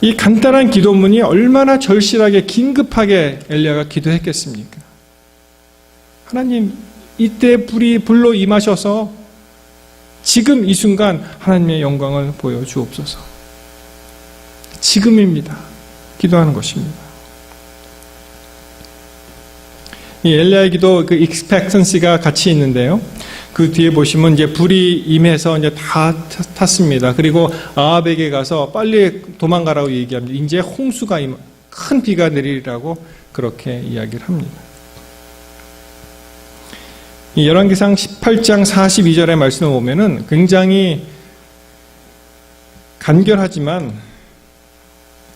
이 간단한 기도문이 얼마나 절실하게 긴급하게 엘리야가 기도했겠습니까? 하나님 이때 불로 임하셔서 지금 이 순간 하나님의 영광을 보여주옵소서. 지금입니다. 기도하는 것입니다. 이 엘리야의 기도 그 expectancy가 같이 있는데요. 그 뒤에 보시면 이제 불이 임해서 이제 다 탔습니다. 그리고 아합에게 가서 빨리 도망가라고 얘기합니다. 이제 홍수가 큰 비가 내리라고 그렇게 이야기를 합니다. 이 열왕기상 18장 42절의 말씀을 보면은 굉장히 간결하지만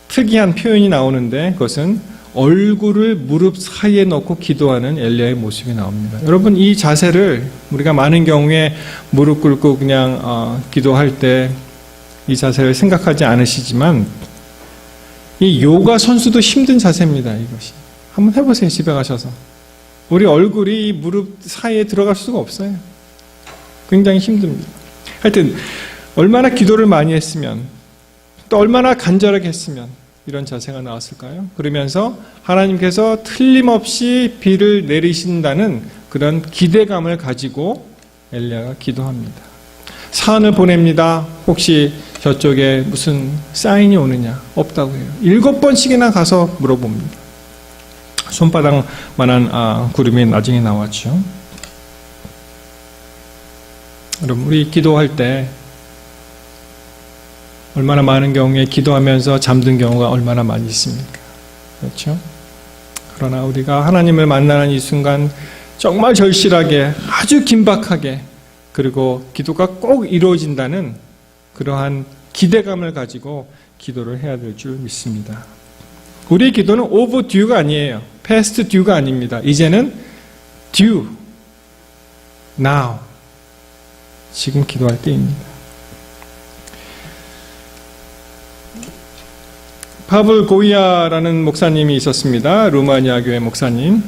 특이한 표현이 나오는데 그것은 얼굴을 무릎 사이에 넣고 기도하는 엘리야의 모습이 나옵니다. 여러분 이 자세를 우리가 많은 경우에 무릎 꿇고 그냥 기도할 때 이 자세를 생각하지 않으시지만 이 요가 선수도 힘든 자세입니다. 이것이 한번 해보세요. 집에 가셔서 우리 얼굴이 무릎 사이에 들어갈 수가 없어요. 굉장히 힘듭니다. 하여튼 얼마나 기도를 많이 했으면 또 얼마나 간절하게 했으면 이런 자세가 나왔을까요? 그러면서 하나님께서 틀림없이 비를 내리신다는 그런 기대감을 가지고 엘리야가 기도합니다. 사안을 보냅니다. 혹시 저쪽에 무슨 사인이 오느냐? 없다고 해요. 7번씩이나 가서 물어봅니다. 손바닥만한 구름이 나중에 나왔죠. 여러분 우리 기도할 때 얼마나 많은 경우에 기도하면서 잠든 경우가 얼마나 많이 있습니까? 그렇죠? 그러나 우리가 하나님을 만나는 이 순간 정말 절실하게 아주 긴박하게 그리고 기도가 꼭 이루어진다는 그러한 기대감을 가지고 기도를 해야 될 줄 믿습니다. 우리의 기도는 overdue가 아니에요. past due가 아닙니다. 이제는 due, now, 지금 기도할 때입니다. 파블 고이아라는 목사님이 있었습니다. 루마니아 교회 목사님.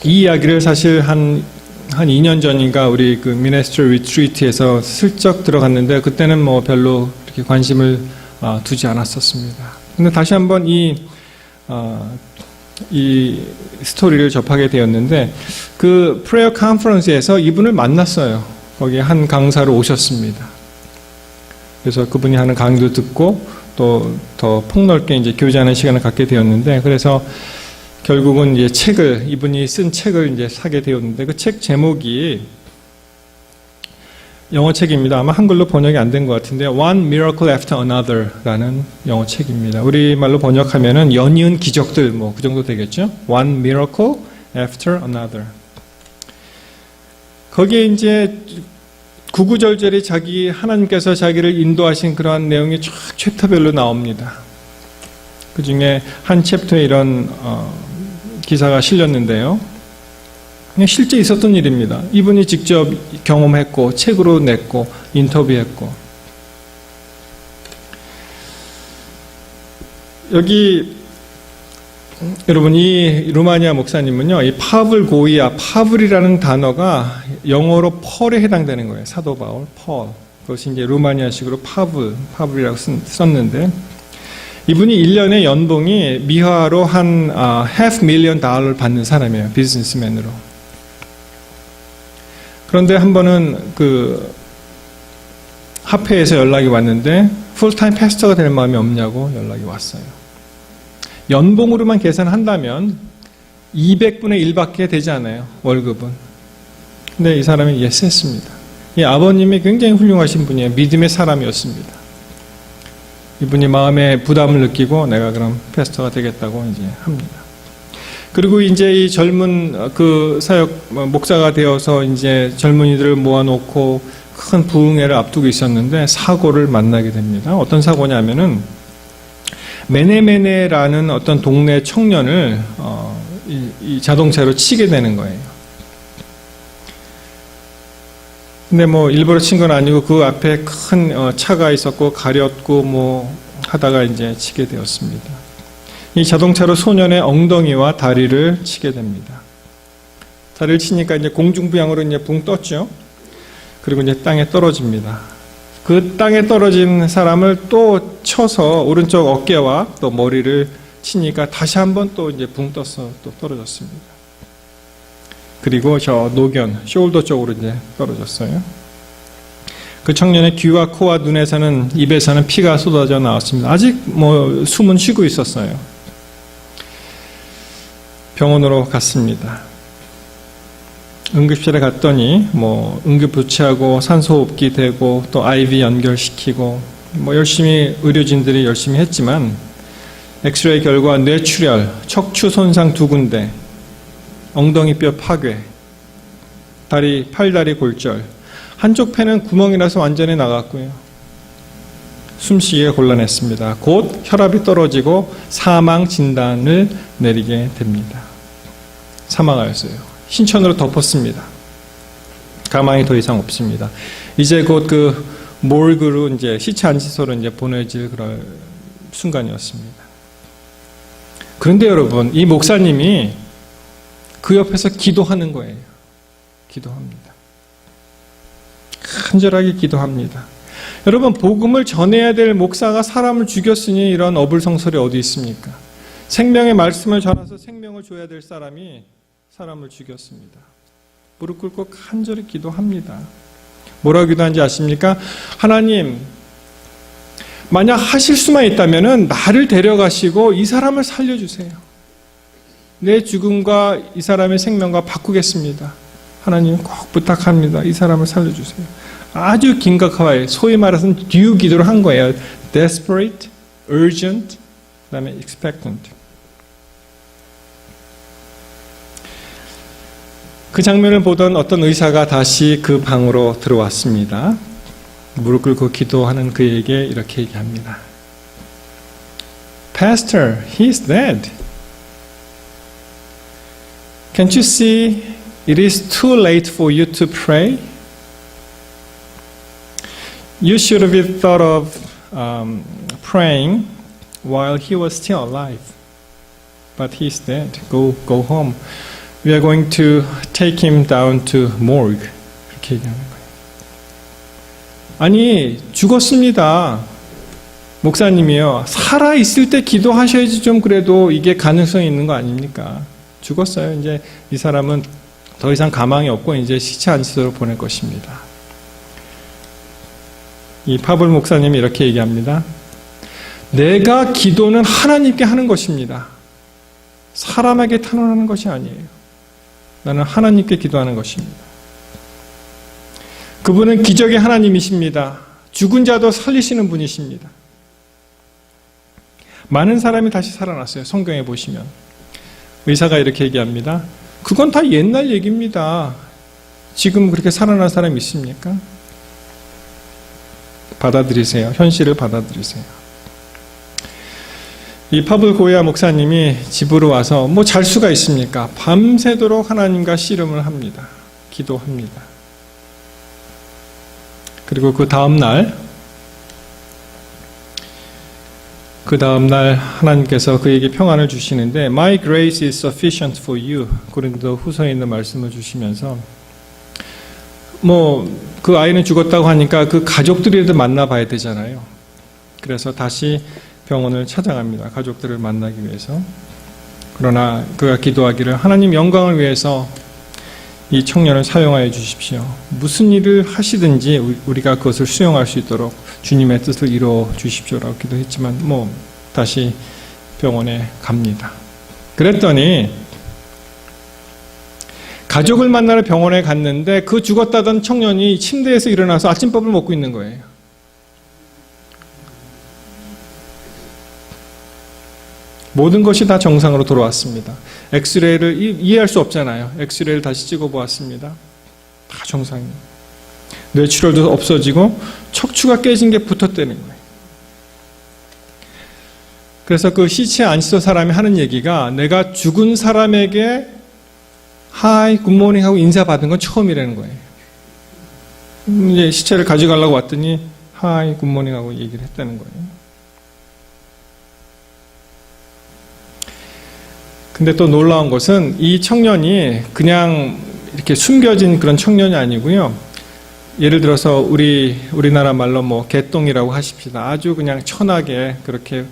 이 이야기를 사실 한 2년 전인가 우리 그 미네스트리 리트리트에서 슬쩍 들어갔는데 그때는 뭐 별로 그렇게 관심을 두지 않았었습니다. 근데 다시 한번 이 스토리를 접하게 되었는데 그 프레이어 컨퍼런스에서 이분을 만났어요. 거기에 한 강사로 오셨습니다. 그래서 그분이 하는 강의도 듣고 또 더 폭넓게 이제 교제하는 시간을 갖게 되었는데 그래서 결국은 이제 이분이 쓴 책을 이제 사게 되었는데 그 책 제목이 영어 책입니다. 아마 한글로 번역이 안 된 것 같은데 One Miracle After Another라는 영어 책입니다. 우리말로 번역하면은 연이은 기적들 뭐 그 정도 되겠죠. One Miracle After Another. 거기에 이제 구구절절히 하나님께서 자기를 인도하신 그러한 내용이 쫙 챕터별로 나옵니다. 그 중에 한 챕터에 이런 기사가 실렸는데요. 그냥 실제 있었던 일입니다. 이분이 직접 경험했고 책으로 냈고 인터뷰했고 여기 여러분 이 루마니아 목사님은요 이 파블 고이아 파블이라는 단어가 영어로 펄에 해당되는 거예요. 사도 바울 펄 그것이 이제 루마니아식으로 파블이라고 썼는데 이분이 1년에 연봉이 미화로 한 $500,000를 받는 사람이에요. 비즈니스맨으로. 그런데 한 번은 그 합회에서 연락이 왔는데 풀타임 패스터가 될 마음이 없냐고 연락이 왔어요. 연봉으로만 계산한다면 200분의 1밖에 되지 않아요. 월급은. 근데 이 사람이 예스 했습니다. 이 아버님이 굉장히 훌륭하신 분이에요. 믿음의 사람이었습니다. 이분이 마음에 부담을 느끼고 내가 그럼 패스터가 되겠다고 이제 합니다. 그리고 이제 이 젊은 그 사역 목사가 되어서 이제 젊은이들을 모아놓고 큰 부흥회를 앞두고 있었는데 사고를 만나게 됩니다. 어떤 사고냐면은 메네메네라는 어떤 동네 청년을 이 자동차로 치게 되는 거예요. 근데 뭐 일부러 친 건 아니고 그 앞에 큰 차가 있었고 가렸고 뭐 하다가 이제 치게 되었습니다. 이 자동차로 소년의 엉덩이와 다리를 치게 됩니다. 다리를 치니까 이제 공중부양으로 이제 붕 떴죠. 그리고 이제 땅에 떨어집니다. 그 땅에 떨어진 사람을 또 쳐서 오른쪽 어깨와 또 머리를 치니까 다시 한번 또 이제 붕 떠서 또 떨어졌습니다. 그리고 저 노견, 숄더 쪽으로 이제 떨어졌어요. 그 청년의 귀와 코와 눈에서는, 입에서는 피가 쏟아져 나왔습니다. 아직 숨은 쉬고 있었어요. 병원으로 갔습니다. 응급실에 갔더니 응급조치하고 산소호흡기 대고 또 IV 연결시키고 열심히 의료진들이 열심히 했지만 엑스레이 결과 뇌출혈, 척추 손상 2군데, 엉덩이뼈 파괴, 팔다리 골절, 한쪽 폐는 구멍이 나서 완전히 나갔고요. 숨쉬기가 곤란했습니다. 곧 혈압이 떨어지고 사망 진단을 내리게 됩니다. 사망하였어요. 신천으로 덮었습니다. 가망이 더 이상 없습니다. 이제 곧 그 몰그로 이제 시체 안치소로 이제 보내질 그럴 순간이었습니다. 그런데 여러분, 이 목사님이 그 옆에서 기도하는 거예요. 기도합니다. 간절하게 기도합니다. 여러분, 복음을 전해야 될 목사가 사람을 죽였으니 이런 어불성설이 어디 있습니까? 생명의 말씀을 전해서 생명을 줘야 될 사람이 사람을 죽였습니다. 무릎 꿇고 간절히 기도합니다. 뭐라고 기도하는지 아십니까? 하나님, 만약 하실 수만 있다면 나를 데려가시고 이 사람을 살려주세요. 내 죽음과 이 사람의 생명과 바꾸겠습니다. 하나님 꼭 부탁합니다. 이 사람을 살려주세요. 아주 긴급하게, 소위 말해서 due 기도를 한 거예요. desperate, urgent, 그 다음에 expectant. 그 장면을 보던 어떤 의사가 다시 그 방으로 들어왔습니다. 무릎 꿇고 기도하는 그에게 이렇게 얘기합니다. Pastor, he is dead. Can't you see it is too late for you to pray? You should have thought of praying while he was still alive. But he is dead. Go home. We are going to take him down to morgue. 이렇게 얘기하는 거예요. 아니, 죽었습니다. 목사님이요. 살아있을 때 기도하셔야지 좀 그래도 이게 가능성이 있는 거 아닙니까? 죽었어요. 이제 이 사람은 더 이상 가망이 없고 이제 시체 안치소로 보낼 것입니다. 이 파블 목사님이 이렇게 얘기합니다. 내가 기도는 하나님께 하는 것입니다. 사람에게 탄원하는 것이 아니에요. 나는 하나님께 기도하는 것입니다. 그분은 기적의 하나님이십니다. 죽은 자도 살리시는 분이십니다. 많은 사람이 다시 살아났어요. 성경에 보시면. 의사가 이렇게 얘기합니다. 그건 다 옛날 얘기입니다. 지금 그렇게 살아난 사람이 있습니까? 받아들이세요. 현실을 받아들이세요. 이 파블 고야 목사님이 집으로 와서 잘 수가 있습니까? 밤새도록 하나님과 씨름을 합니다. 기도합니다. 그리고 그 다음날 하나님께서 그에게 평안을 주시는데 My grace is sufficient for you. 고린도 후서에 있는 말씀을 주시면서 그 아이는 죽었다고 하니까 그 가족들이라도 만나봐야 되잖아요. 그래서 다시 병원을 찾아갑니다. 가족들을 만나기 위해서. 그러나 그가 기도하기를 하나님 영광을 위해서 이 청년을 사용하여 주십시오. 무슨 일을 하시든지 우리가 그것을 수용할 수 있도록 주님의 뜻을 이루어 주십시오라고 기도했지만 다시 병원에 갑니다. 그랬더니 가족을 만나러 병원에 갔는데 그 죽었다던 청년이 침대에서 일어나서 아침밥을 먹고 있는 거예요. 모든 것이 다 정상으로 돌아왔습니다. 엑스레이를 이해할 수 없잖아요. 엑스레이를 다시 찍어보았습니다. 다 정상이에요. 뇌출혈도 없어지고 척추가 깨진 게 붙었다는 거예요. 그래서 그 시체 안치소 사람이 하는 얘기가 내가 죽은 사람에게 하이 굿모닝 하고 인사받은 건 처음이라는 거예요. 이제 시체를 가져가려고 왔더니 하이 굿모닝 하고 얘기를 했다는 거예요. 근데 또 놀라운 것은 이 청년이 그냥 이렇게 숨겨진 그런 청년이 아니고요. 예를 들어서 우리나라 말로 개똥이라고 하십시다. 아주 그냥 천하게 그렇게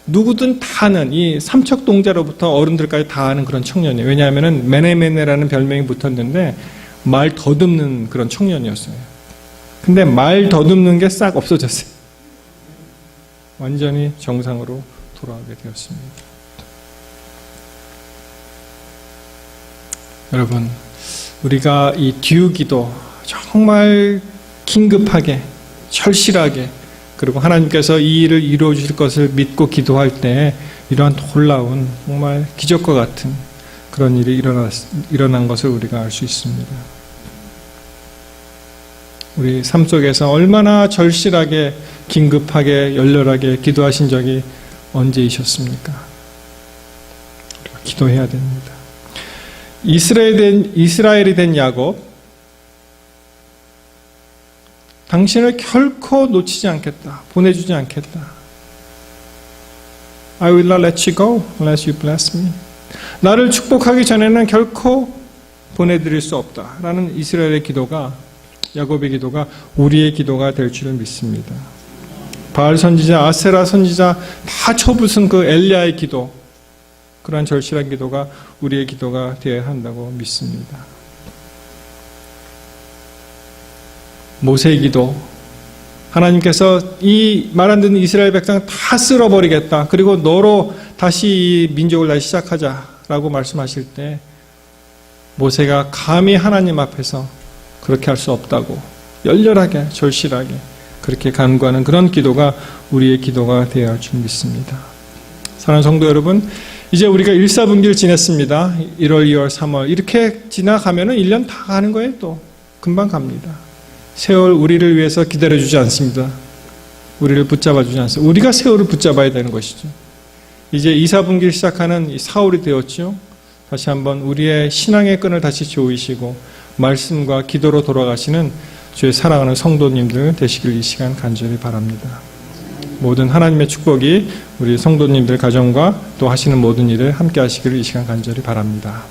누구든 다 아는 이 삼척동자로부터 어른들까지 다 아는 그런 청년이에요. 왜냐하면은 메네메네라는 별명이 붙었는데 말 더듬는 그런 청년이었어요. 근데 말 더듬는 게 싹 없어졌어요. 완전히 정상으로 돌아가게 되었습니다. 여러분, 우리가 이 기도기도 정말 긴급하게, 절실하게, 그리고 하나님께서 이 일을 이루어 주실 것을 믿고 기도할 때 이러한 놀라운 정말 기적과 같은 그런 일이 일어난 것을 우리가 알 수 있습니다. 우리 삶 속에서 얼마나 절실하게, 긴급하게, 열렬하게 기도하신 적이 언제이셨습니까? 우리가 기도해야 됩니다. 이스라엘이 된 야곱, 당신을 결코 놓치지 않겠다. 보내주지 않겠다. I will not let you go unless you bless me. 나를 축복하기 전에는 결코 보내드릴 수 없다. 라는 이스라엘의 기도가, 야곱의 기도가 우리의 기도가 될 줄을 믿습니다. 바알 선지자, 아세라 선지자 다 쳐부순 그 엘리야의 기도, 그러한 절실한 기도가 우리의 기도가 되어야 한다고 믿습니다. 모세의 기도, 하나님께서 이 말 안 듣는 이스라엘 백성 다 쓸어버리겠다. 그리고 너로 다시 이 민족을 다시 시작하자라고 말씀하실 때 모세가 감히 하나님 앞에서 그렇게 할 수 없다고 열렬하게, 절실하게 그렇게 간구하는 그런 기도가 우리의 기도가 되어야 할 줄 믿습니다. 사랑하는 성도 여러분, 이제 우리가 1사분기를 지냈습니다. 1월, 2월, 3월 이렇게 지나가면은 1년 다 가는 거예요. 또 금방 갑니다. 세월 우리를 위해서 기다려주지 않습니다. 우리를 붙잡아주지 않습니다. 우리가 세월을 붙잡아야 되는 것이죠. 이제 2사분기를 시작하는 이 4월이 되었죠. 다시 한번 우리의 신앙의 끈을 다시 조이시고 말씀과 기도로 돌아가시는 주의 사랑하는 성도님들 되시길 이 시간 간절히 바랍니다. 모든 하나님의 축복이 우리 성도님들 가정과 또 하시는 모든 일을 함께 하시기를 이 시간 간절히 바랍니다.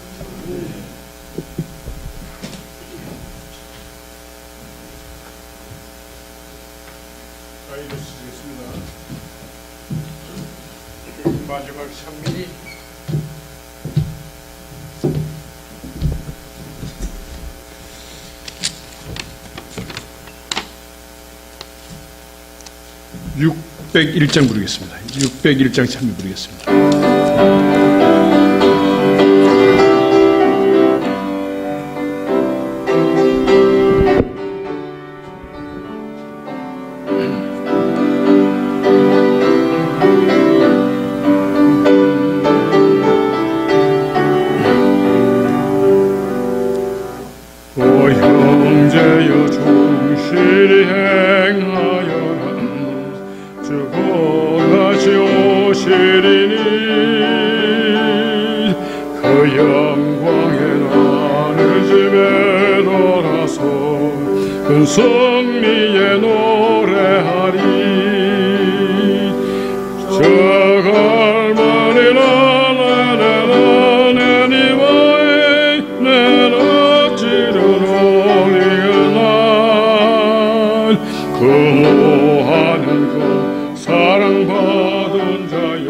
마지막 찬미니 (601장) 부르겠습니다. 601장 찬미 부르겠습니다. 형제여 충실히 행하여라. 주 곧 다시 오시리니 그 영광의 하늘 집에 돌아서 큰 승리에 노래하리. 저 갈망이라 그모하는 그 사랑받은 자여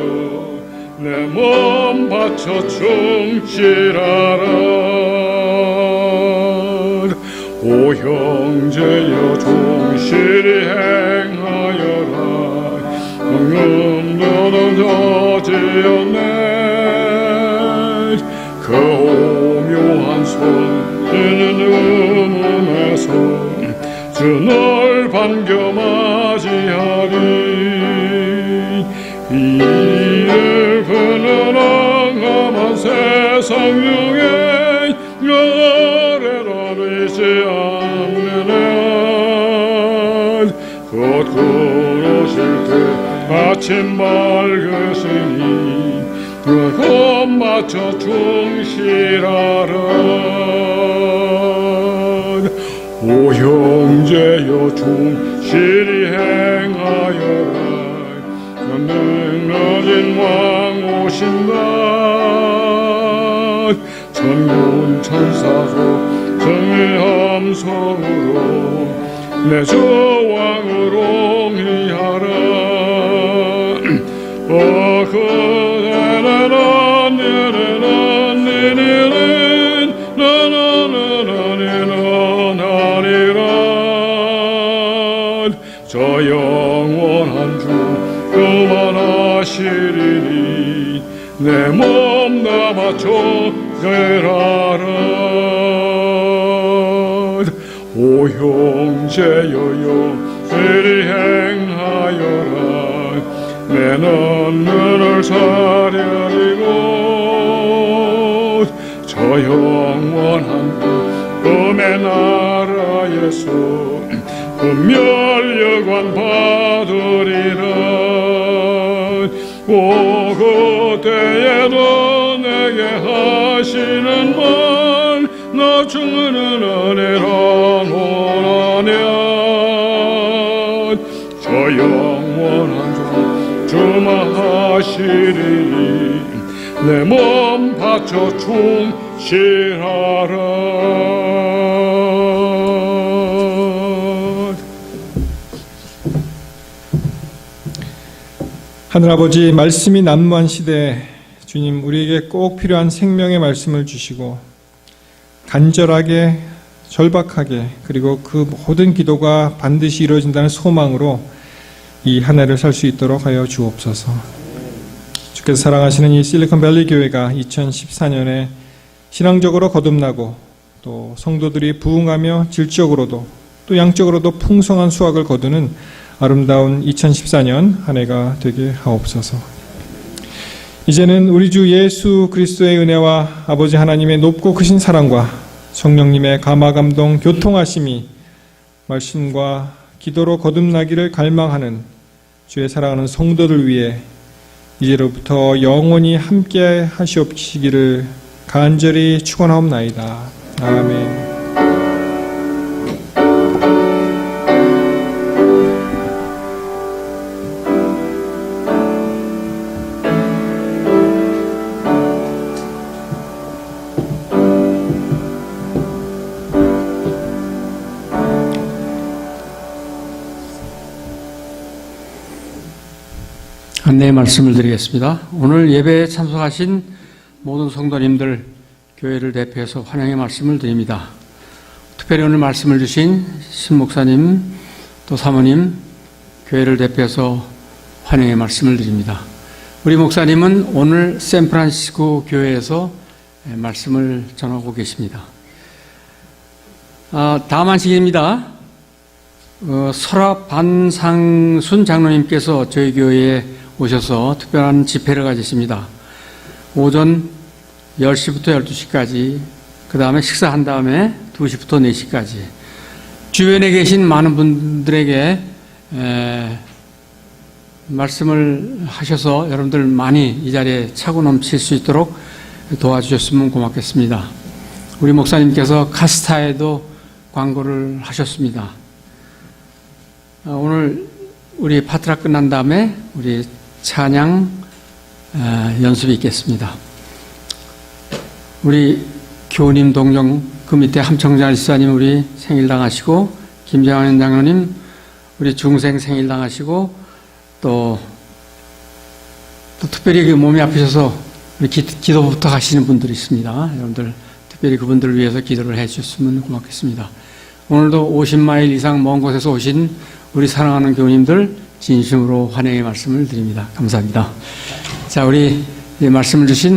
내 몸 바쳐 충실하라. 오 형제여 충실히 행하여라. 흥음노동 저지었네. 그 오묘한 손에는 음음에서 주 널 반겨 맞이하리. 이를 그는 앙함한 세상 중에 아래로 되지 않는 한 곧 그러실 때 아침 밝으시니 그것 맞춰 충실하라. 오 형제여 충실히 행하여라. 능력진 왕 오신다. 천군 천사로 정의 함성으로 내 주 왕을 옹이하라. 그대는 언니는 나나나나니는 하리라. 저 영원한 주 그만하시리니 내 몸 다 바쳐 절하라. 오 형제여여 이리 행하여라. 내 눈을 사려리고 저 영원한 금의 나라에서 그 멸려관 받으리라. 오 그때에도 내게 하시는 말 나 죽는 은혜라 원하냐. 저 영원한 주마하시리니 내 몸 바쳐 충실하라. 하늘아버지, 말씀이 난무한 시대에 주님 우리에게 꼭 필요한 생명의 말씀을 주시고 간절하게 절박하게 그리고 그 모든 기도가 반드시 이루어진다는 소망으로 이 한 해를 살 수 있도록 하여 주옵소서. 주께서 사랑하시는 이 실리콘밸리 교회가 2014년에 신앙적으로 거듭나고 또 성도들이 부흥하며 질적으로도 또 양적으로도 풍성한 수확을 거두는 아름다운 2014년 한 해가 되게 하옵소서. 이제는 우리 주 예수 그리스도의 은혜와 아버지 하나님의 높고 크신 사랑과 성령님의 감화감동 교통하심이 말씀과 기도로 거듭나기를 갈망하는 주의 사랑하는 성도들 위해 이제로부터 영원히 함께 하시옵시기를 간절히 축원하옵나이다. 아멘. 안내 말씀을 드리겠습니다. 오늘 예배에 참석하신 모든 성도님들 교회를 대표해서 환영의 말씀을 드립니다. 특별히 오늘 말씀을 주신 신목사님 또 사모님 교회를 대표해서 환영의 말씀을 드립니다. 우리 목사님은 오늘 샌프란시스코 교회에서 말씀을 전하고 계십니다. 다음 안식일입니다. 설화 반상순 장로님께서 저희 교회에 오셔서 특별한 집회를 가지십니다. 오전 10시부터 12시까지, 그 다음에 식사한 다음에 2시부터 4시까지. 주변에 계신 많은 분들에게 말씀을 하셔서 여러분들 많이 이 자리에 차고 넘칠 수 있도록 도와주셨으면 고맙겠습니다. 우리 목사님께서 카스타에도 광고를 하셨습니다. 오늘 우리 파트가 끝난 다음에 우리 찬양 연습이 있겠습니다. 우리 교우님 동정 그 밑에 함청자 일사님 우리 생일당 하시고, 김정환 장로님 우리 중생 생일당 하시고, 또 특별히 그 몸이 아프셔서 우리 기도부터 하시는 분들이 있습니다. 여러분들 특별히 그분들을 위해서 기도를 해 주셨으면 고맙겠습니다. 오늘도 50마일 이상 먼 곳에서 오신 우리 사랑하는 교우님들 진심으로 환영의 말씀을 드립니다. 감사합니다. 자, 우리 말씀을 주신